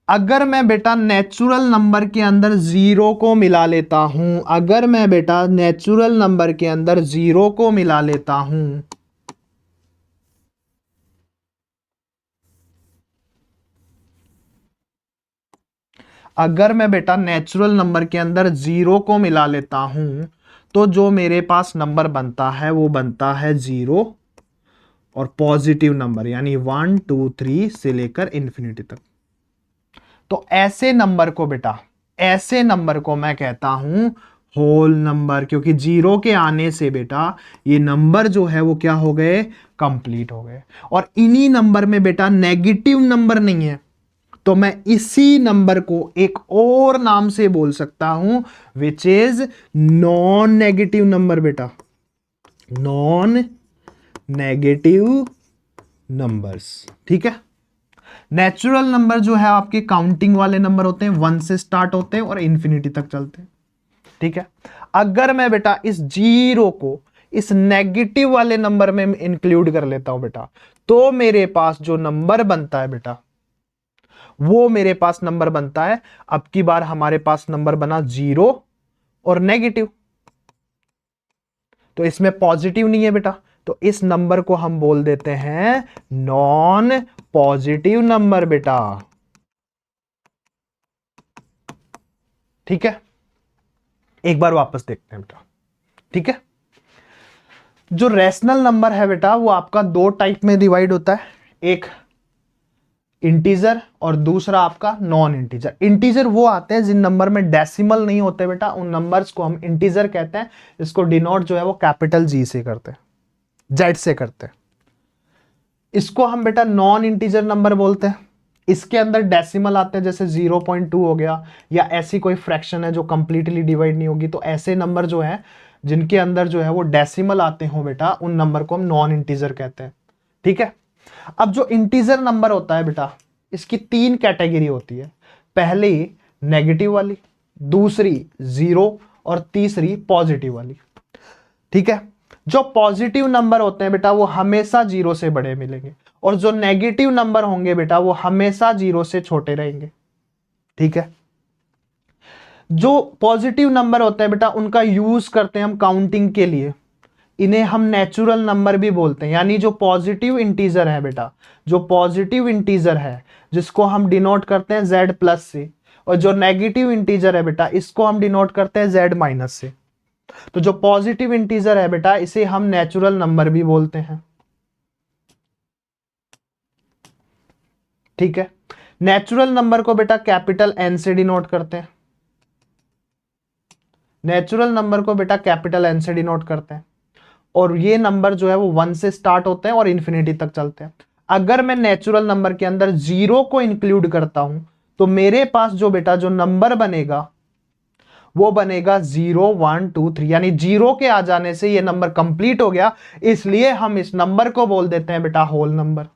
अगर मैं बेटा नेचुरल नंबर के अंदर जीरो को मिला लेता हूं, अगर मैं बेटा नेचुरल नंबर के अंदर जीरो को मिला लेता हूं, अगर मैं बेटा नेचुरल नंबर के अंदर जीरो को मिला लेता हूं तो जो मेरे पास नंबर बनता है वो बनता है जीरो और पॉजिटिव नंबर, यानी 1 2 3 से लेकर इंफिनिटी तक। तो ऐसे नंबर को बेटा, ऐसे नंबर को मैं कहता हूं होल नंबर, क्योंकि जीरो के आने से बेटा ये नंबर जो है वो क्या हो गए, कंप्लीट हो गए। और इन्हीं नंबर में बेटा नेगेटिव नंबर नहीं है, तो मैं इसी नंबर को एक और नाम से बोल सकता हूं which is non negative number बेटा, नॉन नेगेटिव नंबर्स। ठीक है, नेचुरल नंबर जो है आपके काउंटिंग वाले नंबर होते हैं, 1 से स्टार्ट होते हैं और इंफिनिटी तक चलते हैं। ठीक है, अगर मैं बेटा इस जीरो को इस नेगेटिव वाले नंबर में इंक्लूड कर लेता हूं बेटा, तो मेरे पास जो नंबर बनता है बेटा वो मेरे पास नंबर बनता है, अब की बार हमारे पास नंबर बना जीरो और नेगेटिव, तो इसमें पॉजिटिव नहीं है बेटा, तो इस नंबर को हम बोल देते हैं नॉन पॉजिटिव नंबर बेटा। ठीक है, एक बार वापस देखते हैं बेटा। ठीक है, जो रैशनल नंबर है बेटा वो आपका दो टाइप में डिवाइड होता है, एक इंटीजर और दूसरा आपका नॉन इंटीजर। इंटीजर वो आते हैं जिन नंबर में डेसिमल नहीं होते बेटा, उन नंबर्स को हम इंटीजर कहते हैं। इसको डिनोट जो है वो कैपिटल जी से करते हैं, जेड से करते हैं। इसको हम बेटा नॉन इंटीजर नंबर बोलते हैं। इसके अंदर डेसिमल आते हैं, जैसे 0.2 हो गया, या ऐसी कोई फ्रैक्शन है जो कंप्लीटली डिवाइड नहीं होगी, तो ऐसे नंबर जो है जिनके अंदर जो है वो डेसिमल आते हो बेटा, उन नंबर को हम नॉन इंटीजर कहते हैं। ठीक है, अब जो इंटीजर नंबर होता है बेटा इसकी तीन कैटेगरी होती है, पहली नेगेटिव वाली, दूसरी जीरो और तीसरी पॉजिटिव वाली। ठीक है, जो पॉजिटिव नंबर होते हैं बेटा वो हमेशा जीरो से बड़े मिलेंगे, और जो नेगेटिव नंबर होंगे बेटा वो हमेशा जीरो से छोटे रहेंगे। ठीक है, जो पॉजिटिव नंबर होते हैं बेटा उनका यूज करते हैं हम काउंटिंग के लिए, इन्हें हम नेचुरल नंबर भी बोलते हैं। यानी जो पॉजिटिव इंटीजर है बेटा, जो पॉजिटिव इंटीजर है जिसको हम डिनोट करते हैं z प्लस से, और जो नेगेटिव इंटीजर है बेटा इसको हम डिनोट करते हैं z माइनस से। तो जो पॉजिटिव इंटीजर है बेटा इसे हम नेचुरल नंबर भी बोलते हैं। ठीक है, नेचुरल नंबर को बेटा कैपिटल N से डिनोट करते हैं, नेचुरल नंबर को बेटा कैपिटल N से डिनोट करते हैं, और ये नंबर जो है वो 1 से स्टार्ट होते हैं और इंफिनिटी तक चलते हैं। अगर मैं नेचुरल नंबर के अंदर जीरो को इंक्लूड करता हूं तो मेरे पास जो बेटा जो नंबर बनेगा वो बनेगा 0 1 2 3, यानी जीरो के आ जाने से ये नंबर कंप्लीट हो गया, इसलिए हम इस नंबर को बोल देते हैं बेटा होल नंबर।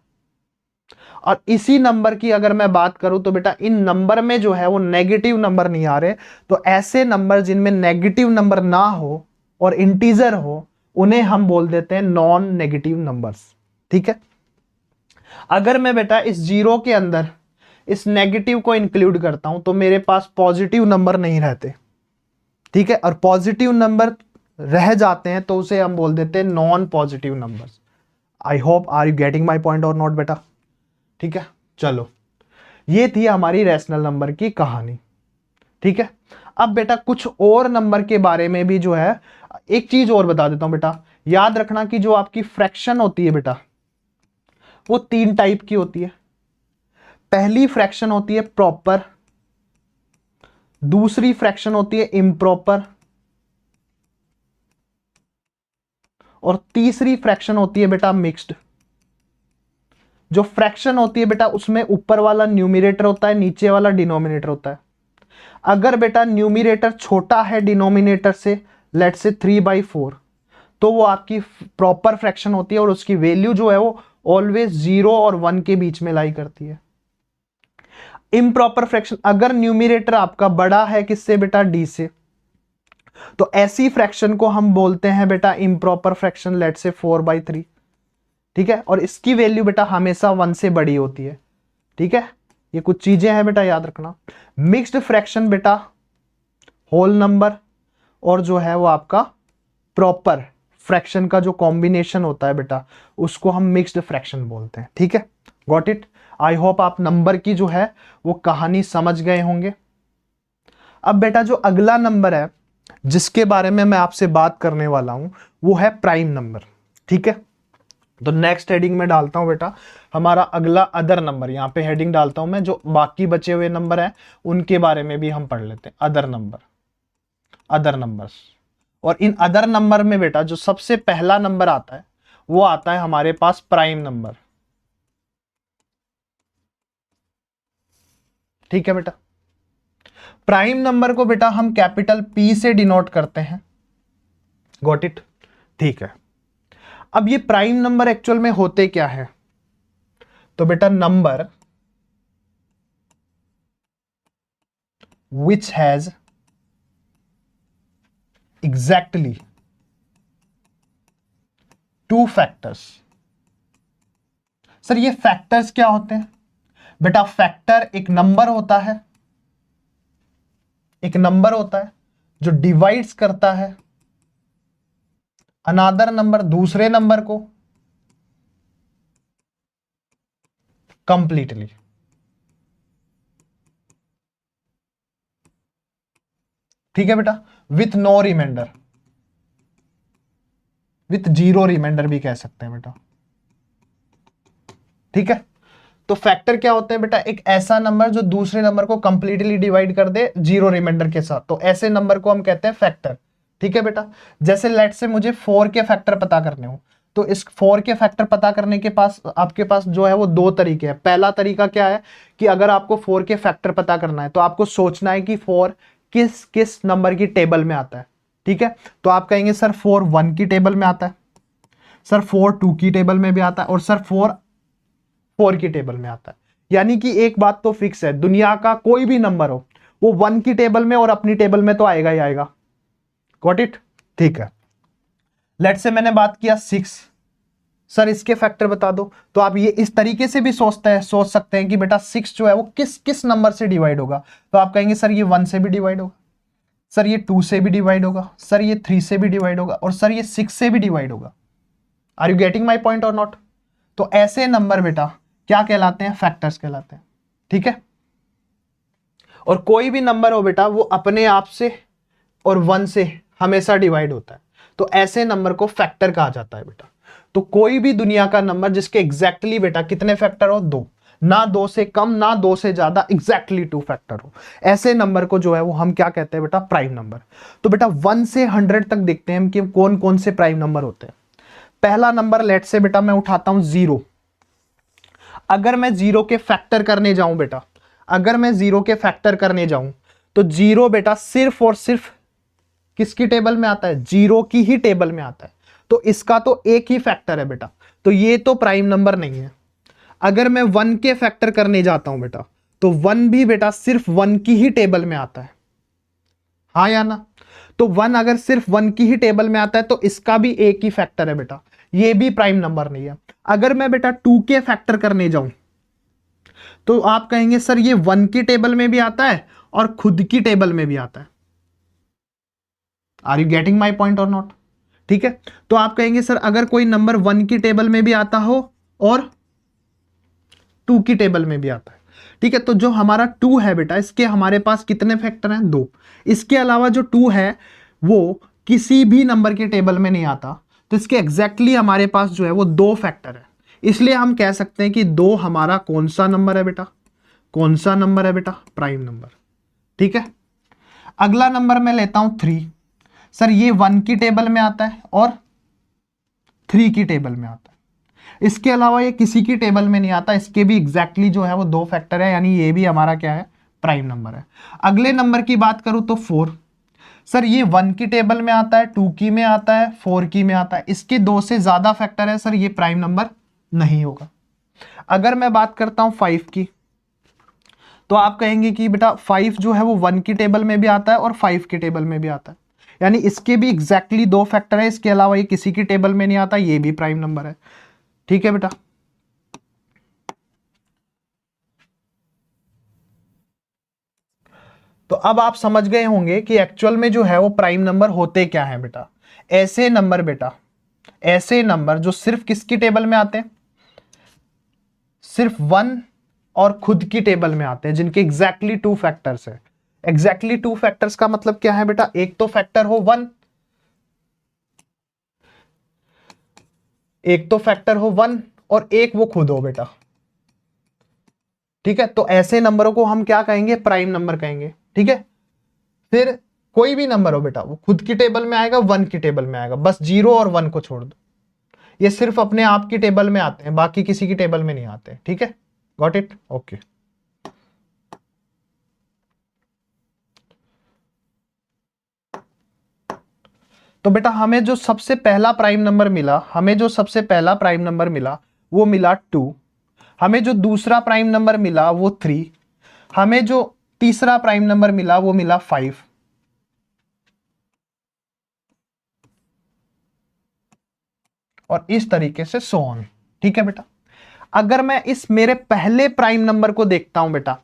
और इसी नंबर की अगर मैं बात करूं तो बेटा इन नंबर में जो है वो नेगेटिव नंबर नहीं आ रहे, तो ऐसे नंबर जिनमें नेगेटिव नंबर ना हो और इंटीजर हो उन्हें हम बोल देते हैं नॉन नेगेटिव नंबर्स। ठीक है, अगर मैं बेटा इस जीरो के अंदर इस नेगेटिव को इंक्लूड करता हूं तो मेरे पास पॉजिटिव नंबर नहीं रहते। ठीक है, और पॉजिटिव नंबर रह जाते हैं तो उसे हम बोल देते हैं non positive numbers. I hope are you getting my point और नॉट बेटा। ठीक है, चलो ये थी हमारी रैशनल नंबर की कहानी। ठीक है, अब बेटा कुछ और नंबर के बारे में भी जो है एक चीज और बता देता हूं बेटा, याद रखना कि जो आपकी फ्रैक्शन होती है बेटा वो 3 टाइप की होती है। पहली फ्रैक्शन होती है प्रॉपर, दूसरी फ्रैक्शन होती है इम्प्रॉपर, और तीसरी फ्रैक्शन होती है बेटा मिक्स्ड। जो फ्रैक्शन होती है बेटा उसमें ऊपर वाला न्यूमरेटर होता है, नीचे वाला डिनोमिनेटर होता है। अगर बेटा न्यूमरेटर छोटा है डिनोमिनेटर से, लेट से 3/4, तो वो आपकी प्रॉपर फ्रैक्शन होती है और उसकी वैल्यू जो है वो ऑलवेज 0 और 1 के बीच में लाई करती है। इम्प्रॉपर फ्रैक्शन, अगर न्यूमरेटर आपका बड़ा है किससे बेटा, डी से, तो ऐसी फ्रैक्शन को हम बोलते हैं बेटा इम्प्रॉपर फ्रैक्शन, लेट से 4/3। ठीक है, और इसकी वैल्यू बेटा हमेशा 1 से बड़ी होती है। ठीक है, ये कुछ चीजें हैं बेटा याद रखना। मिक्स्ड फ्रैक्शन बेटा होल नंबर और जो है वो आपका प्रॉपर फ्रैक्शन का जो कॉम्बिनेशन होता है बेटा उसको हम मिक्स्ड फ्रैक्शन बोलते हैं। ठीक है, गॉट इट। आई होप आप नंबर की जो है वो कहानी समझ गए होंगे। अब बेटा जो अगला नंबर है जिसके बारे में मैं आपसे बात करने वाला हूं वो है प्राइम नंबर। ठीक है, तो नेक्स्ट हेडिंग में डालता हूं बेटा हमारा अगला अदर नंबर, यहां पे हेडिंग डालता हूं मैं, जो बाकी बचे हुए नंबर हैं उनके बारे में भी हम पढ़ लेते हैं। Other number, other numbers. और इन अदर नंबर में बेटा जो सबसे पहला नंबर आता है वो आता है हमारे पास प्राइम नंबर। ठीक है बेटा, प्राइम नंबर को बेटा हम कैपिटल P से डिनोट करते हैं। Got it. ठीक है, अब ये प्राइम नंबर एक्चुअल में होते क्या है, तो बेटा number which has exactly 2 factors. Sir ये फैक्टर्स क्या होते हैं बेटा, फैक्टर एक नंबर होता है, एक नंबर होता है जो डिवाइड्स करता है अनादर नंबर, दूसरे नंबर को कंप्लीटली। ठीक है बेटा, with no reminder, with 0 reminder भी कह सकते हैं बेटा। ठीक है, तो फैक्टर क्या होते हैं बेटा, एक ऐसा नंबर जो दूसरे नंबर को कंप्लीटली डिवाइड कर दे 0 रिमाइंडर के साथ, तो ऐसे नंबर को हम कहते हैं फैक्टर। ठीक है बेटा, जैसे लेट से मुझे 4 के फैक्टर पता करने हो, तो इस 4 के फैक्टर पता करने के पास आपके पास जो है वो 2 तरीके हैं। पहला तरीका क्या है कि अगर आपको 4 के फैक्टर पता करना है तो आपको सोचना है कि 4 किस किस नंबर की टेबल में आता है। ठीक है, तो आप कहेंगे सर 4 1 की टेबल में आता है, सर 4 2 की टेबल में भी आता है, और सर 4 की टेबल में आता है। यानी कि एक बात तो फिक्स है, दुनिया का कोई भी नंबर हो वो 1 की टेबल में और अपनी टेबल में तो आएगा ही आएगा। Got it. ठीक है, लेट से मैंने बात किया 6, सर इसके फैक्टर बता दो, तो आप ये इस तरीके से भी सोच सकते हैं कि बेटा 6 जो है वो किस किस नंबर से डिवाइड होगा, तो आप कहेंगे सर ये 1 से भी डिवाइड होगा, सर ये 2 से भी डिवाइड होगा, सर ये 3 से भी डिवाइड होगा, और सर ये 6 से भी डिवाइड होगा। Are you getting my point और नॉट। तो ऐसे नंबर बेटा क्या कहलाते हैं, फैक्टर्स कहलाते हैं। ठीक है, और कोई भी नंबर हो बेटा वो अपने आप से और 1 से हमेशा डिवाइड होता है, तो ऐसे नंबर को फैक्टर कहा जाता है बेटा। तो कोई भी दुनिया का नंबर जिसके एग्जैक्टली बेटा कितने फैक्टर हो, 2, ना 2 से कम ना 2 से ज्यादा, एग्जैक्टली 2 फैक्टर हो, ऐसे नंबर को जो है वो हम क्या कहते हैं बेटा, प्राइम नंबर। तो बेटा 1 से 100 तक देखते हैं हम कि कौन कौन से प्राइम नंबर होते हैं। पहला नंबर लेट से बेटा मैं उठाता हूं 0। अगर मैं 0 के फैक्टर करने जाऊं बेटा, अगर मैं 0 के फैक्टर करने जाऊं तो 0 बेटा सिर्फ और सिर्फ किसकी टेबल में आता है, 0 की ही टेबल में आता है, तो इसका तो एक ही फैक्टर है बेटा, तो ये तो प्राइम नंबर नहीं है। अगर मैं 1 के फैक्टर करने जाता हूं बेटा तो 1 भी बेटा सिर्फ 1 की ही टेबल में आता है, हाँ या ना। तो 1 अगर सिर्फ 1 की ही टेबल में आता है तो इसका भी एक ही फैक्टर है बेटा, ये भी प्राइम नंबर नहीं है। अगर मैं बेटा 2 के फैक्टर करने जाऊं तो आप कहेंगे सर ये 1 की टेबल में भी आता है और खुद की टेबल में भी आता है। Are you getting my point और नॉट। ठीक है, तो आप कहेंगे सर अगर कोई नंबर 1 की टेबल में भी आता हो और 2 की टेबल में भी आता है, ठीक है, तो जो हमारा 2 है बेटा इसके हमारे पास कितने फैक्टर हैं, 2। इसके अलावा जो 2 है वो किसी भी नंबर के टेबल में नहीं आता, तो इसके एग्जैक्टली हमारे पास जो है वो 2 फैक्टर है। इसलिए हम कह सकते हैं कि 2 हमारा कौन सा नंबर है बेटा, कौन सा नंबर है बेटा, प्राइम नंबर। ठीक है, अगला नंबर मैं लेता हूं 3। सर ये 1 की टेबल में आता है और 3 की टेबल में आता है, इसके अलावा ये किसी की टेबल में नहीं आता। इसके भी एग्जैक्टली जो है वो 2 फैक्टर है, यानी ये भी हमारा क्या है, प्राइम नंबर है। अगले नंबर की बात करूं तो 4। सर ये 1 की टेबल में आता है, 2 की में आता है, 4 की में आता है, इसके 2 से ज्यादा फैक्टर है, सर ये प्राइम नंबर नहीं होगा। अगर मैं बात करता हूं 5 की, तो आप कहेंगे कि बेटा 5 जो है वो 1 की टेबल में भी आता है और 5 की टेबल में भी आता है, यानी इसके भी एग्जैक्टली 2 फैक्टर है, इसके अलावा ये किसी की टेबल में नहीं आता, ये भी प्राइम नंबर है। ठीक है बेटा, तो अब आप समझ गए होंगे कि एक्चुअल में जो है वो प्राइम नंबर होते क्या है बेटा। ऐसे नंबर बेटा, ऐसे नंबर जो सिर्फ किसकी टेबल में आते हैं, सिर्फ 1 और खुद की टेबल में आते हैं, जिनके एग्जैक्टली 2 फैक्टर्स है। एग्जैक्टली 2 फैक्टर्स का मतलब क्या है बेटा, एक तो फैक्टर हो 1, एक तो फैक्टर हो 1 और एक वो खुद हो बेटा। ठीक है, तो ऐसे नंबरों को हम क्या कहेंगे, प्राइम नंबर कहेंगे। ठीक है, फिर कोई भी नंबर हो बेटा, वो खुद की टेबल में आएगा, 1 की टेबल में आएगा, बस 0 और 1 को छोड़ दो, ये सिर्फ अपने आप की टेबल में आते हैं, बाकी किसी की टेबल में नहीं आते। ठीक है, गॉट इट, ओके। तो बेटा हमें जो सबसे पहला प्राइम नंबर मिला, हमें जो सबसे पहला प्राइम नंबर मिला वो मिला 2। हमें जो दूसरा प्राइम नंबर मिला वो 3। हमें जो तीसरा प्राइम नंबर मिला वो मिला 5। और इस तरीके से सो ऑन। ठीक है बेटा, अगर मैं इस मेरे पहले प्राइम नंबर को देखता हूं बेटा,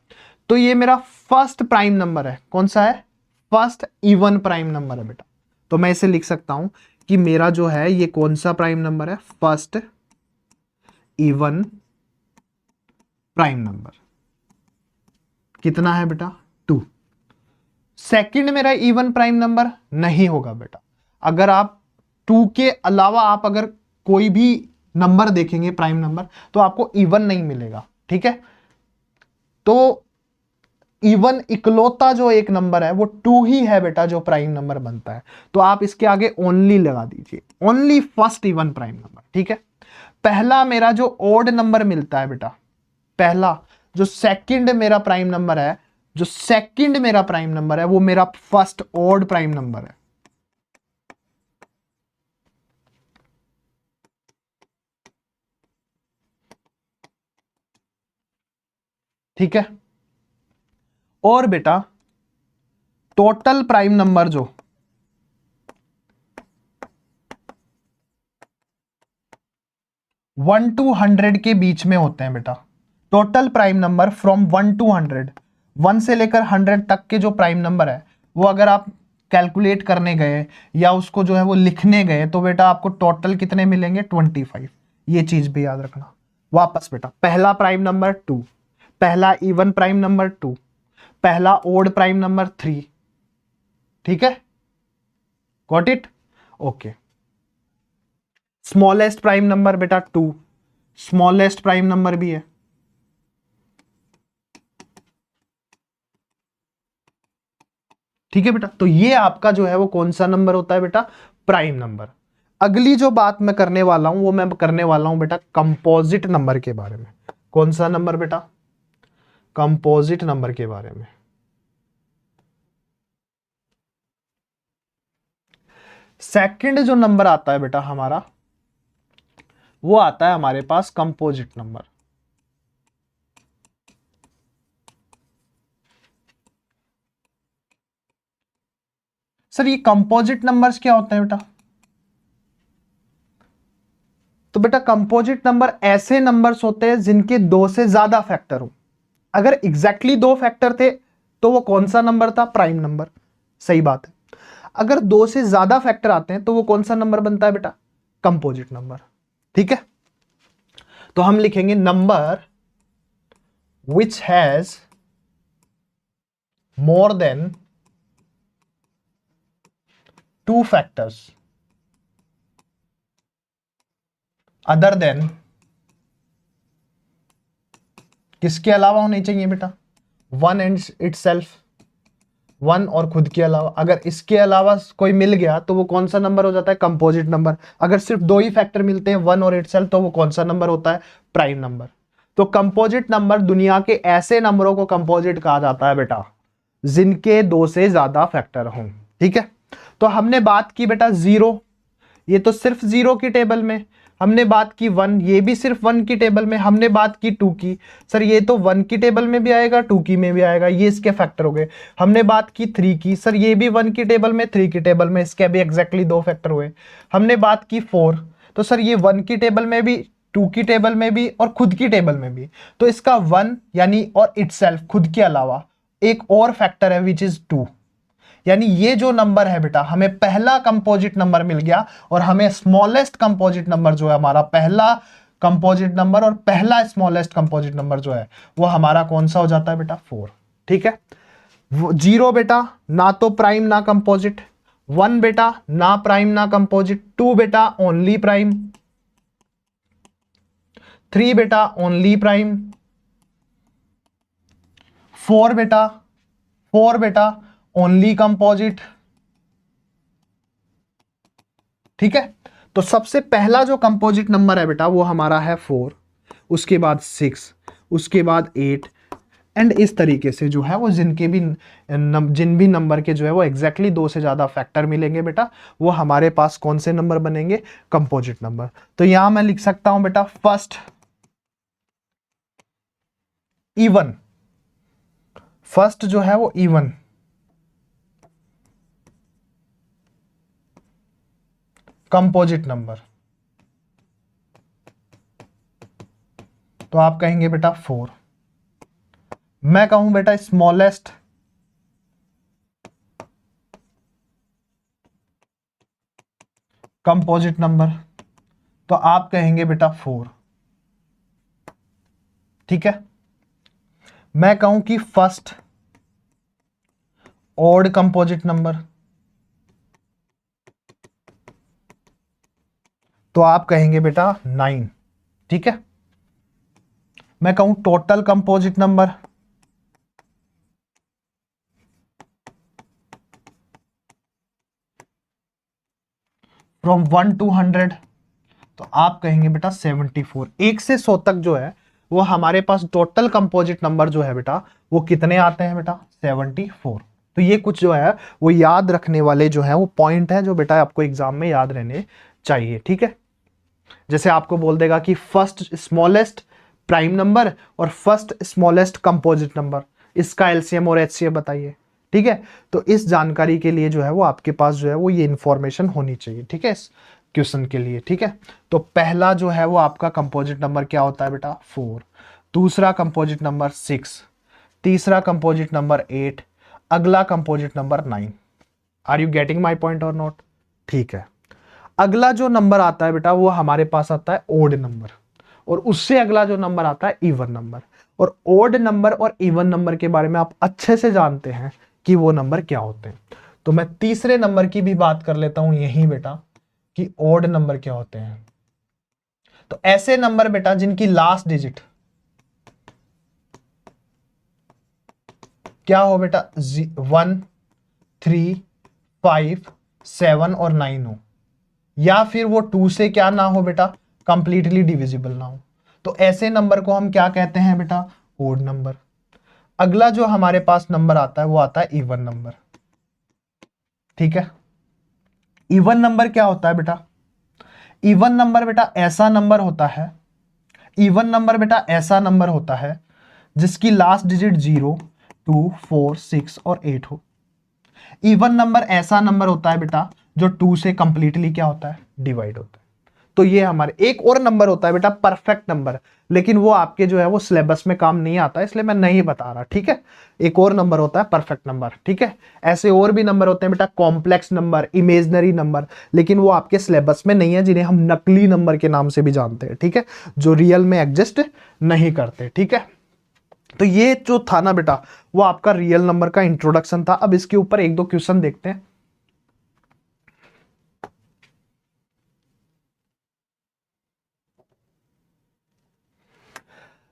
तो ये मेरा फर्स्ट प्राइम नंबर है। कौन सा है, फर्स्ट इवन प्राइम नंबर है बेटा। तो मैं इसे लिख सकता हूं कि मेरा जो है ये कौन सा प्राइम नंबर है, फर्स्ट इवन प्राइम नंबर। कितना है बेटा, 2। सेकंड मेरा इवन प्राइम नंबर नहीं होगा बेटा। अगर आप 2 के अलावा आप अगर कोई भी नंबर देखेंगे प्राइम नंबर, तो आपको इवन नहीं मिलेगा। ठीक है, तो इवन इकलौता जो एक नंबर है वो 2 ही है बेटा, जो प्राइम नंबर बनता है। तो आप इसके आगे ओनली लगा दीजिए, only first even prime number. ठीक है, पहला मेरा जो ऑड नंबर मिलता है बेटा, पहला जो सेकंड मेरा प्राइम नंबर है, जो सेकंड मेरा प्राइम नंबर है वो मेरा फर्स्ट ऑड प्राइम नंबर है। ठीक है, और बेटा टोटल प्राइम नंबर जो 1 to 100 के बीच में होते हैं बेटा, total prime number from 1 to 100, 1 से लेकर 100 तक के जो प्राइम नंबर है वो अगर आप कैलकुलेट करने गए या उसको जो है वो लिखने गए, तो बेटा आपको टोटल कितने मिलेंगे, 25। ये चीज भी याद रखना। वापस बेटा, पहला प्राइम नंबर 2, पहला इवन प्राइम नंबर 2, पहला ओड प्राइम नंबर 3। ठीक है, got it, okay. Smallest prime number बेटा 2, स्मॉलेस्ट प्राइम नंबर भी है। ठीक है बेटा, तो ये आपका जो है वो कौन सा नंबर होता है बेटा, प्राइम नंबर। अगली जो बात मैं करने वाला हूं वो मैं करने वाला हूं बेटा कंपोजिट नंबर के बारे में। कौन सा नंबर बेटा, कंपोजिट नंबर के बारे में। सेकंड जो नंबर आता है बेटा हमारा, वो आता है हमारे पास कंपोजिट नंबर। सर ये कंपोजिट नंबर्स क्या होते हैं बेटा, तो बेटा कंपोजिट नंबर ऐसे नंबर्स होते हैं जिनके 2 से ज्यादा फैक्टर हो। अगर एग्जैक्टली 2 फैक्टर थे तो वो कौन सा नंबर था, प्राइम नंबर। सही बात है। अगर 2 से ज्यादा फैक्टर आते हैं तो वो कौन सा नंबर बनता है बेटा, कंपोजिट नंबर। ठीक है, तो हम लिखेंगे number which has more than 2 factors other than किसके अलावा होनी चाहिए बेटा? वन एंड इटसेल्फ, वन और खुद के अलावा। अगर इसके अलावा कोई मिल गया तो वो कौन सा नंबर हो जाता है? Composite number. अगर सिर्फ दो ही फैक्टर मिलते हैं, वन और इटसेल्फ, तो वो कौन सा नंबर होता है? Prime number. तो कंपोजिट नंबर, दुनिया के ऐसे नंबरों को कंपोजिट कहा जाता है बेटा जिनके दो से ज्यादा फैक्टर हों। ठीक है, तो हमने बात की बेटा जीरो, ये तो सिर्फ जीरो की टेबल में। हमने बात की वन, ये भी सिर्फ वन की टेबल में। हमने बात की टू की, सर ये तो वन की टेबल में भी आएगा, टू की में भी आएगा, ये इसके फैक्टर हो गए। हमने बात की थ्री की, सर ये भी वन की टेबल में, थ्री की टेबल में, इसके भी एग्जैक्टली दो फैक्टर हुए। हमने बात की फोर, तो सर ये वन की टेबल में भी, टू की टेबल में भी और खुद की टेबल में भी। तो इसका वन यानी और इटसेल्फ, खुद के अलावा एक और फैक्टर है विच इज टू। यानी ये जो नंबर है बेटा, हमें पहला कंपोजिट नंबर मिल गया और हमें स्मॉलेस्ट कंपोजिट नंबर जो है हमारा पहला कंपोजिट नंबर और पहला स्मॉलेस्ट कंपोजिट नंबर जो है वो हमारा कौन सा हो जाता है बेटा? फोर। ठीक है, जीरो बेटा ना तो प्राइम ना कंपोजिट, वन बेटा ना प्राइम ना कंपोजिट, टू बेटा ओनली प्राइम, थ्री बेटा ओनली प्राइम, फोर बेटा ओनली कंपोजिट। ठीक है, तो सबसे पहला जो कंपोजिट नंबर है बेटा वो हमारा है फोर, उसके बाद सिक्स, उसके बाद एट, एंड इस तरीके से जो है वो जिनके भी जिन भी नंबर के जो है वो एग्जैक्टली दो से ज्यादा फैक्टर मिलेंगे बेटा, वो हमारे पास कौन से नंबर बनेंगे? Composite number. तो यहां मैं लिख सकता हूं बेटा फर्स्ट इवन, फर्स्ट जो है वो इवन कंपोजिट नंबर, तो आप कहेंगे बेटा फोर। मैं कहूं बेटा स्मॉलेस्ट कंपोजिट नंबर, तो आप कहेंगे बेटा फोर। ठीक है, मैं कहूं कि फर्स्ट ऑड कंपोजिट नंबर, तो आप कहेंगे बेटा नाइन। ठीक है, मैं कहूं total composite number, from 1 to 100, तो आप कहेंगे बेटा 74। 1 से 100 तक जो है वो हमारे पास टोटल कंपोजिट नंबर जो है बेटा वो कितने आते हैं बेटा? 74। तो ये कुछ जो है वो याद रखने वाले जो है वो पॉइंट है जो बेटा आपको एग्जाम में याद रहने चाहिए। ठीक है, जैसे आपको बोल देगा कि फर्स्ट स्मॉलेस्ट प्राइम नंबर और फर्स्ट स्मॉलेस्ट कंपोजिट नंबर, इसका एलसीएम और एचसीएफ बताइए। ठीक है, तो इस जानकारी के लिए जो है वो आपके पास जो है वो ये इंफॉर्मेशन होनी चाहिए। ठीक है, इस क्वेश्चन के लिए। ठीक है, तो पहला जो है वो आपका कंपोजिट नंबर क्या होता है बेटा? फोर। दूसरा कंपोजिट नंबर सिक्स, तीसरा कंपोजिट नंबर एट, अगला composite number nine. Are you getting my point और नॉट? ठीक है, अगला जो नंबर आता है बेटा वो हमारे पास आता है ओड नंबर, और उससे अगला जो नंबर आता है इवन नंबर। और ओड नंबर और इवन नंबर के बारे में आप अच्छे से जानते हैं कि वो नंबर क्या होते हैं। तो मैं तीसरे नंबर की भी बात कर लेता हूं यही बेटा कि ओड नंबर क्या होते हैं। तो ऐसे नंबर बेटा जिनकी लास्ट डिजिट क्या हो बेटा? 1, 3, 5, 7 और 9 हो, या फिर वो 2 से क्या ना हो बेटा? कंप्लीटली डिविजिबल ना हो। तो ऐसे नंबर को हम क्या कहते हैं बेटा? Odd number. अगला जो हमारे पास नंबर आता है वो आता है इवन नंबर। ठीक है, इवन नंबर क्या होता है बेटा? इवन नंबर बेटा ऐसा नंबर होता है, इवन नंबर बेटा ऐसा नंबर होता है जिसकी लास्ट डिजिट 0, 2, 4, 6 और 8 हो। इवन नंबर ऐसा नंबर होता है बेटा जो 2 से कंप्लीटली क्या होता है? डिवाइड होता है। तो ये हमारे एक और नंबर होता है बेटा परफेक्ट नंबर, लेकिन वो आपके जो है वो सिलेबस में काम नहीं आता, इसलिए मैं नहीं बता रहा। ठीक है, एक और नंबर होता है परफेक्ट नंबर। ठीक है, ऐसे और भी नंबर होते हैं बेटा कॉम्प्लेक्स नंबर, इमेजनरी नंबर, लेकिन वो आपके सिलेबस में नहीं है, जिन्हें हम नकली नंबर के नाम से भी जानते हैं। ठीक है, जो रियल में एग्जिस्ट नहीं करते। ठीक है, तो ये जो था ना बेटा वो आपका रियल नंबर का इंट्रोडक्शन था। अब इसके ऊपर एक दो क्वेश्चन देखते हैं।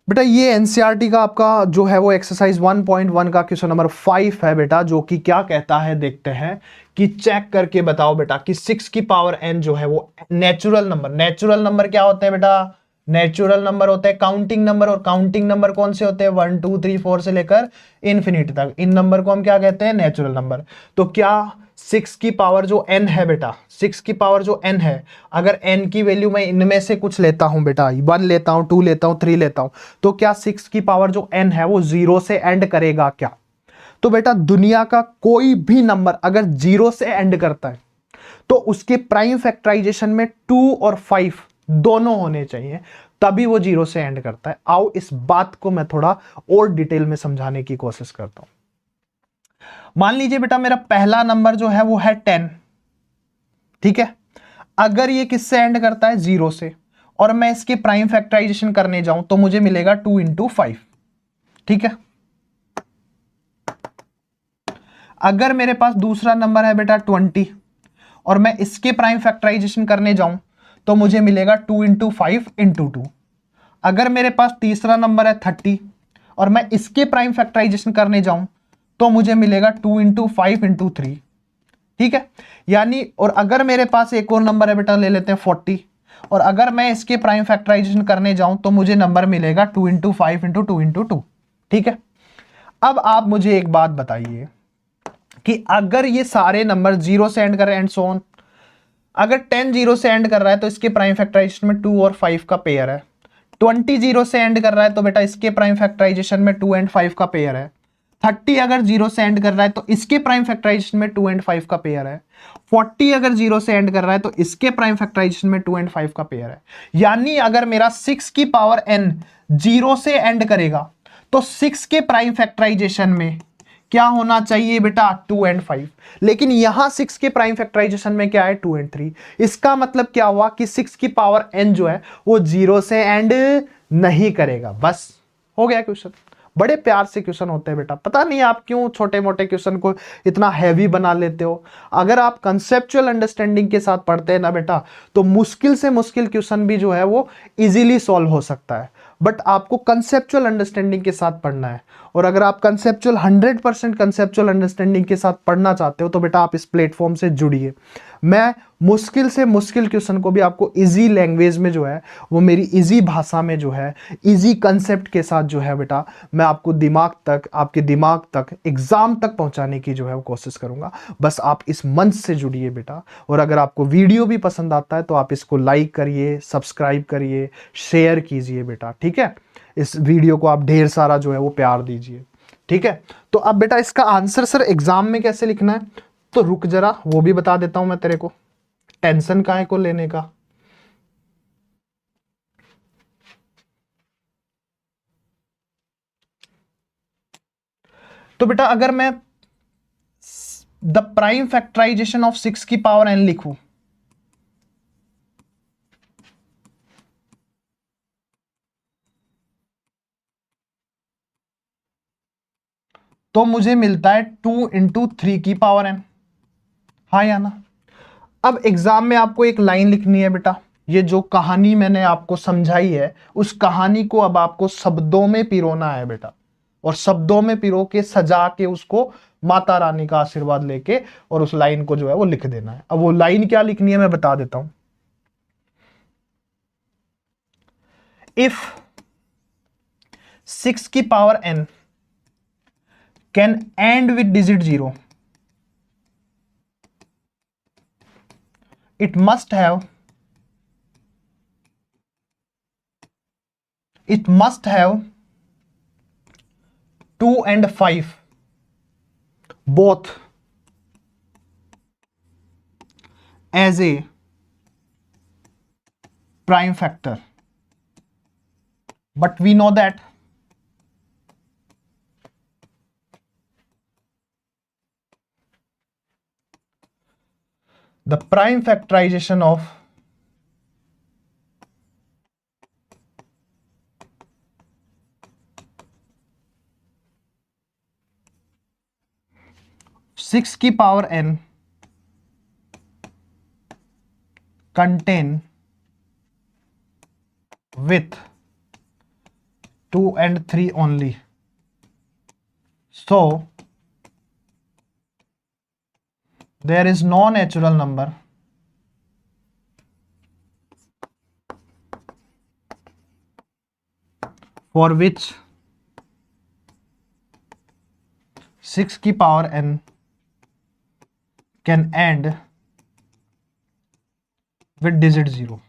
बेटा ये एनसीईआरटी का आपका जो है वो एक्सरसाइज 1.1 का क्वेश्चन नंबर 5 है बेटा, जो कि क्या कहता है देखते हैं कि चेक करके बताओ बेटा कि 6 की पावर n जो है वो नेचुरल नंबर क्या होते हैं बेटा? नेचुरल नंबर होते हैं काउंटिंग नंबर, और काउंटिंग नंबर कौन से होते हैं? 1 2 3 4 से लेकर इन्फिनिटी तक, इन नंबर को हम क्या कहते हैं? Natural number. तो क्या 6 की पावर जो n है बेटा, 6 की पावर जो n है, अगर n की वैल्यू मैं इनमें से कुछ लेता हूं बेटा, 1 लेता हूं, 2 लेता हूं, 3 लेता हूं, तो क्या 6 की पावर जो n है वो 0 से एंड करेगा क्या? तो बेटा दुनिया का कोई भी नंबर अगर 0 से एंड करता है तो उसके प्राइम फैक्टराइजेशन में 2 और 5 दोनों होने चाहिए, तभी वो 0 से एंड करता है। आओ इस बात को मैं थोड़ा और डिटेल में समझाने की कोशिश करता हूं। मान लीजिए बेटा मेरा पहला नंबर जो है वो है 10, ठीक है। अगर ये किससे एंड करता है? 0 से, और मैं इसके प्राइम फैक्टराइजेशन करने जाऊं तो मुझे मिलेगा 2 इंटू 5, ठीक है। अगर मेरे पास दूसरा नंबर है बेटा 20, और मैं इसके प्राइम फैक्टराइजेशन करने जाऊं तो मुझे मिलेगा 2 इंटू 5 इंटू 2। अगर मेरे पास तीसरा नंबर है 30, और मैं इसके प्राइम फैक्टराइजेशन करने जाऊं तो मुझे मिलेगा 2 इंटू 5 इंटू 3, ठीक है। यानी, और अगर मेरे पास एक और नंबर है बेटा, ले लेते हैं 40, और अगर मैं इसके प्राइम फैक्टराइजेशन करने जाऊं तो मुझे नंबर मिलेगा 2 इंटू 5 इंटू 2 इंटू 2, ठीक है। अब आप मुझे एक बात बताइए कि अगर ये सारे नंबर 0 से एंड कर रहे हैं एंड सो ऑन, अगर 10 0 से एंड कर रहा है तो इसके प्राइम फैक्टराइजेशन में 2 और 5 का पेयर है। 20 0 से एंड कर रहा है तो बेटा इसके प्राइम फैक्टराइजेशन में 2 एंड 5 का पेयर है। 30 अगर 0 से एंड कर रहा है तो इसके प्राइम फैक्टराइजेशन में 2 एंड 5 का पेयर है। 40 अगर 0 से एंड कर रहा है तो इसके प्राइम फैक्टराइजेशन में 2 एंड 5 का पेयर है। यानी अगर मेरा 6 की पावर n 0 से एंड करेगा तो 6 के प्राइम फैक्टराइजेशन में क्या होना चाहिए बेटा? 2 एंड 5। लेकिन यहां 6 के प्राइम फैक्टराइजेशन में क्या है? 2 एंड 3। इसका मतलब क्या हुआ कि 6 की पावर n जो है वो 0 से एंड नहीं करेगा। बस हो गया क्वेश्चन। बड़े प्यार से क्वेश्चन होते हैं बेटा, पता नहीं आप क्यों छोटे मोटे क्वेश्चन को इतना हैवी बना लेते हो। अगर आप कंसेप्चुअल अंडरस्टैंडिंग के साथ पढ़ते हैं ना बेटा, तो मुश्किल से मुश्किल क्वेश्चन भी जो है वो इजीली सॉल्व हो सकता है। बट आपको कंसेप्चुअल अंडरस्टैंडिंग के साथ पढ़ना है, और अगर आप कंसेप्चुअल 100% कंसेप्चुअल अंडरस्टैंडिंग के साथ पढ़ना चाहते हो तो बेटा आप इस प्लेटफॉर्म से जुड़िए। मैं मुश्किल से मुश्किल क्वेश्चन को भी आपको इजी लैंग्वेज में जो है वो मेरी इजी भाषा में जो है इजी कंसेप्ट के साथ जो है बेटा मैं आपको दिमाग तक, आपके दिमाग तक, एग्जाम तक पहुंचाने की जो है वो कोशिश करूंगा। बस आप इस मंच से जुड़िए बेटा। और अगर आपको वीडियो भी पसंद आता है तो आप इसको लाइक करिए, सब्सक्राइब करिए, शेयर कीजिए बेटा, ठीक है। इस वीडियो को आप ढेर सारा जो है वो प्यार दीजिए, ठीक है। तो अब बेटा इसका आंसर सर एग्जाम में कैसे लिखना है, तो रुक जरा वो भी बता देता हूं मैं तेरे को, टेंशन काहे को लेने का। तो बेटा अगर मैं द प्राइम फैक्टराइजेशन ऑफ 6 की पावर n लिखूं तो मुझे मिलता है 2 इंटू 3 की पावर n, हाँ या ना। अब एग्जाम में आपको एक लाइन लिखनी है बेटा, ये जो कहानी मैंने आपको समझाई है उस कहानी को अब आपको शब्दों में पिरोना है बेटा, और शब्दों में पिरो के सजा के उसको माता रानी का आशीर्वाद लेके और उस लाइन को जो है वो लिख देना है। अब वो लाइन क्या लिखनी है मैं बता देता हूं। इफ 6 की power n can and with digit 0, it must have it must have 2 and 5 both as a prime factor, but we know that the prime factorization of 6 की power n contain with 2 and 3 only. So there is no natural number for which 6 की power n can end with digit 0।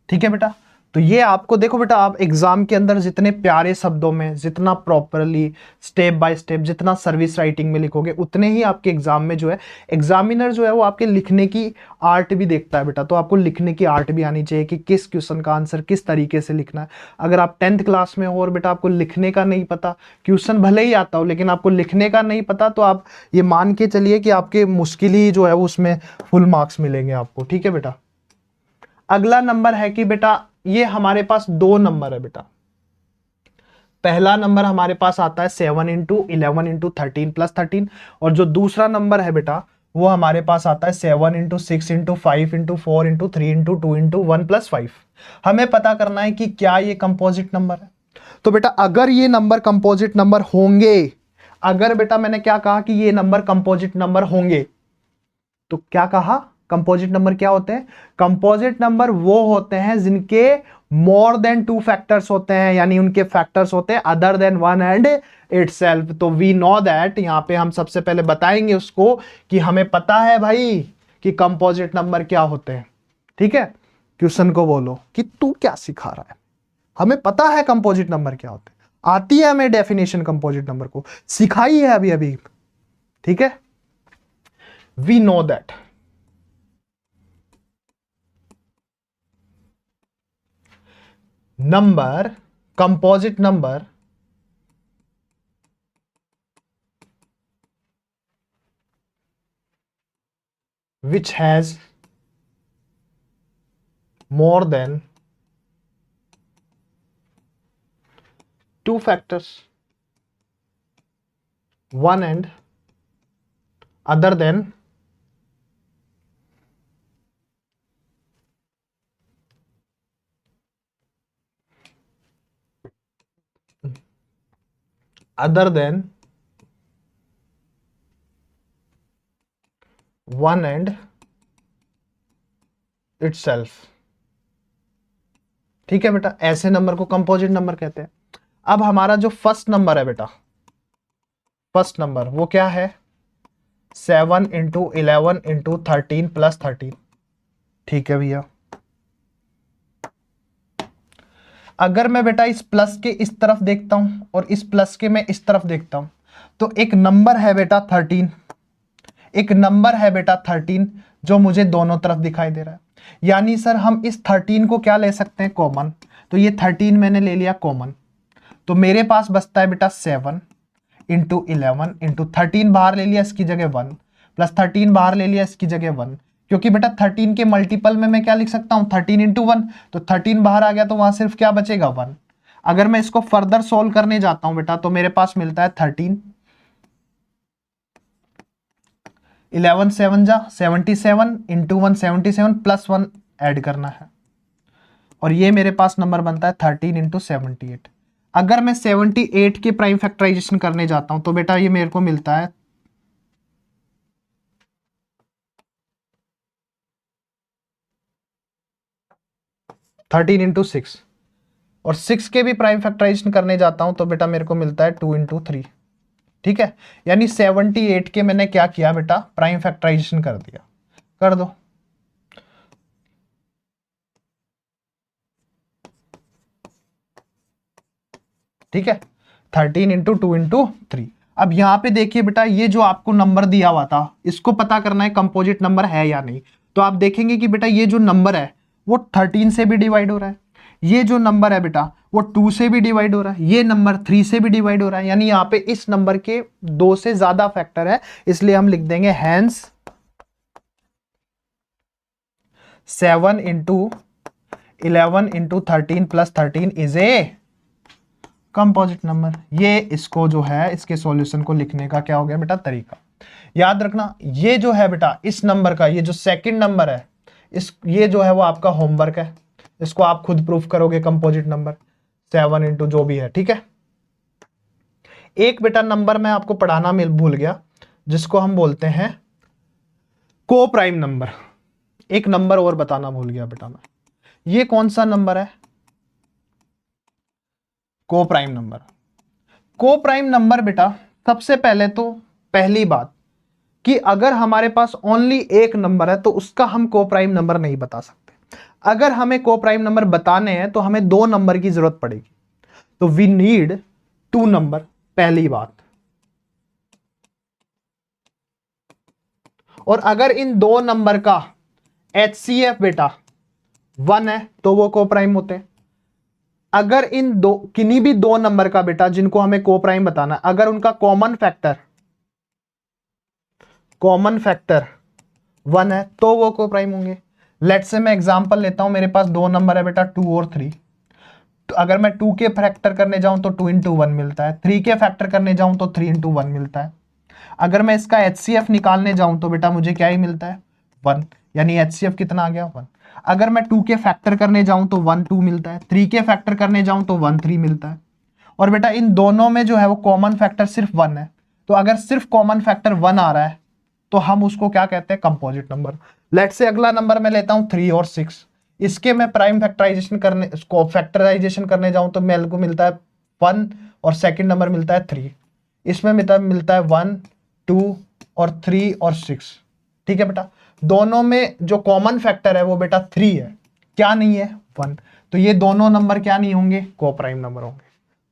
ठीक है बेटा, तो ये आपको देखो बेटा, आप एग्जाम के अंदर जितने प्यारे शब्दों में, जितना प्रॉपरली स्टेप बाय स्टेप, जितना सर्विस राइटिंग में लिखोगे, उतने ही आपके एग्जाम में जो है एग्जामिनर जो है वो आपके लिखने की आर्ट भी देखता है बेटा। तो आपको लिखने की आर्ट भी आनी चाहिए कि किस क्वेश्चन का आंसर किस तरीके से लिखना है। अगर आप 10th क्लास में हो और बेटा आपको लिखने का नहीं पता, क्वेश्चन भले ही आता हो लेकिन आपको लिखने का नहीं पता, तो आप ये मान के चलिए कि आपके मुश्किल ही जो है वो उसमें फुल मार्क्स मिलेंगे आपको। ठीक है बेटा, अगला नंबर है कि बेटा ये हमारे पास 2 नंबर है बेटा। पहला नंबर हमारे पास आता है 7 इंटू 11 इंटू 13 प्लस 13, और जो दूसरा नंबर है बेटा वो हमारे पास आता है 7 into 6 into 5 into 4 into 3 into 2 into 1 plus 5। हमें पता करना है कि क्या ये कंपोजिट नंबर है। तो बेटा अगर ये नंबर कंपोजिट नंबर होंगे, अगर बेटा मैंने क्या कहा कि ये नंबर कंपोजिट नंबर होंगे, तो क्या कहा, कंपोजिट नंबर क्या होते हैं? कंपोजिट नंबर वो होते हैं जिनके मोर देन 2 फैक्टर्स होते हैं, यानी उनके फैक्टर्स होते हैं अदर देन 1 एंड इटसेल्फ। तो वी नो दैट, यहां पे हम सबसे पहले बताएंगे उसको कि हमें पता है भाई कि कंपोजिट नंबर क्या होते हैं। ठीक है, क्वेश्चन को बोलो कि तू क्या सिखा रहा है, हमें पता है कंपोजिट नंबर क्या होते हैं, आती है हमें डेफिनेशन कंपोजिट नंबर को, सिखाई है अभी अभी। ठीक है, we know that number, composite number which has more than 2 factors, 1 and other than other than 1 and itself। ठीक है बेटा, ऐसे नंबर को कंपोजिट नंबर कहते हैं। अब हमारा जो फर्स्ट नंबर है बेटा, फर्स्ट नंबर वो क्या है? 7 इंटू 11 इंटू 13 प्लस 13। ठीक है भैया, अगर मैं बेटा इस प्लस के इस तरफ देखता हूं और इस प्लस के मैं इस तरफ देखता हूं, तो एक नंबर है बेटा 13, एक नंबर है बेटा 13 जो मुझे दोनों तरफ दिखाई दे रहा है। यानी सर हम इस 13 को क्या ले सकते हैं? कॉमन। तो ये 13 मैंने ले लिया कॉमन, तो मेरे पास बचता है बेटा 7 इंटू 11 इंटू 13 बाहर ले लिया, इसकी जगह 1 प्लस 13 बाहर ले लिया, इसकी जगह 1, क्योंकि बेटा 13 के मल्टीपल में मैं क्या लिख सकता हूं? 13 इंटू 1, तो 13 बाहर आ गया तो वहां सिर्फ क्या बचेगा? 1। अगर मैं इसको फर्दर सोल्व करने जाता हूं बेटा, तो मेरे पास मिलता है 13, 11 7 जा 77 इंटू 1 77 प्लस 1 ऐड करना है, और ये मेरे पास नंबर बनता है 13 इंटू 78। अगर मैं 78 के प्राइम फैक्टराइजेशन करने जाता हूं तो बेटा ये मेरे को मिलता है 13 इंटू 6, और 6 के भी प्राइम फैक्टराइजेशन करने जाता हूं तो बेटा मेरे को मिलता है 2 इंटू 3। ठीक है, यानी 78 के मैंने क्या किया बेटा? प्राइम फैक्टराइजेशन कर दिया। कर दो, ठीक है, 13 इंटू 2 इंटू 3। अब यहां पे देखिए बेटा, ये जो आपको नंबर दिया हुआ था इसको पता करना है कंपोजिट नंबर है या नहीं। तो आप देखेंगे कि बेटा ये जो नंबर है वो 13 से भी डिवाइड हो रहा है, ये जो नंबर है बेटा वो 2 से भी डिवाइड हो रहा है, ये नंबर 3 से भी डिवाइड हो रहा है, यानी यहाँ पे इस नंबर के 2 से ज्यादा फैक्टर है, इसलिए हम लिख देंगे hence 7 into 11 into 13 plus 13 is a composite number. ये इसको जो है इसके सॉल्यूशन को लिखने का क्या हो गया बेटा? तरीका। याद रखना, ये जो है बेटा इस नंबर का, ये जो सेकंड नंबर है, ये जो है वो आपका होमवर्क है, इसको आप खुद प्रूफ करोगे कंपोजिट नंबर। 7 इंटू जो भी है, ठीक है। एक बेटा नंबर मैं आपको पढ़ाना भूल गया, जिसको हम बोलते हैं को प्राइम नंबर। एक नंबर और बताना भूल गया बेटा मैं, ये कौन सा नंबर है? को प्राइम नंबर। को प्राइम नंबर बेटा, सबसे पहले तो पहली बात कि अगर हमारे पास ओनली एक नंबर है तो उसका हम को प्राइम नंबर नहीं बता सकते। अगर हमें को प्राइम नंबर बताने हैं तो हमें 2 नंबर की जरूरत पड़ेगी, तो वी नीड 2 नंबर, पहली बात। और अगर इन 2 नंबर का HCF बेटा 1 है तो वो को प्राइम होते हैं। अगर इन दो किन्हीं भी 2 नंबर का बेटा जिनको हमें को प्राइम बताना, अगर उनका कॉमन फैक्टर 1 है तो वो को प्राइम होंगे। लेट्स से मैं एग्जांपल लेता हूं, मेरे पास 2 नंबर है बेटा 2 और 3। तो अगर मैं 2 के फैक्टर करने जाऊं तो 2 इंटू 1 मिलता है, 3 के फैक्टर करने जाऊं तो 3 इंटू 1 मिलता है। अगर मैं इसका HCF निकालने जाऊं तो बेटा मुझे क्या ही मिलता है? 1, यानी HCF कितना आ गया? 1। अगर मैं 2 के फैक्टर करने जाऊं तो 1 2 मिलता है, 3 के फैक्टर करने जाऊं तो 1 3 मिलता है। और बेटा इन दोनों में जो है वो कॉमन फैक्टर सिर्फ 1 है, तो अगर सिर्फ कॉमन फैक्टर 1 आ रहा है तो हम उसको क्या कहते हैं? Composite number. लेट्स से अगला नंबर मैं लेता हूं 3 और 6। इसके मैं प्राइम फैक्टराइजेशन करने, इसको फैक्टराइजेशन करने जाऊं तो मेरे को मिलता है 1 और सेकंड नंबर मिलता है 3। इसमें मिलता है 1 2 और 3 और 6, ठीक है बेटा। दोनों में जो कॉमन फैक्टर है वो बेटा 3 है, क्या नहीं है? 1। तो ये दोनों नंबर क्या नहीं होंगे? को प्राइम नंबर होंगे।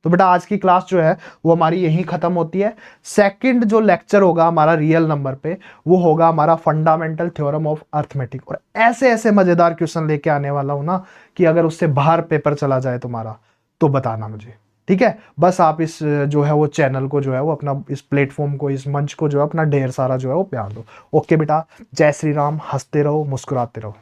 तो बेटा आज की क्लास जो है वो हमारी यहीं खत्म होती है। सेकंड जो लेक्चर होगा हमारा रियल नंबर पे, वो होगा हमारा फंडामेंटल थ्योरम ऑफ अर्थमेटिक। और ऐसे ऐसे मजेदार क्वेश्चन लेके आने वाला हूं ना कि अगर उससे बाहर पेपर चला जाए तुम्हारा तो बताना मुझे, ठीक है। बस आप इस जो है वो चैनल को जो है वो अपना, इस प्लेटफॉर्म को, इस मंच को जो है अपना ढेर सारा जो है वो प्यार दो। ओके बेटा, जय श्री राम, हंसते रहो, मुस्कुराते रहो।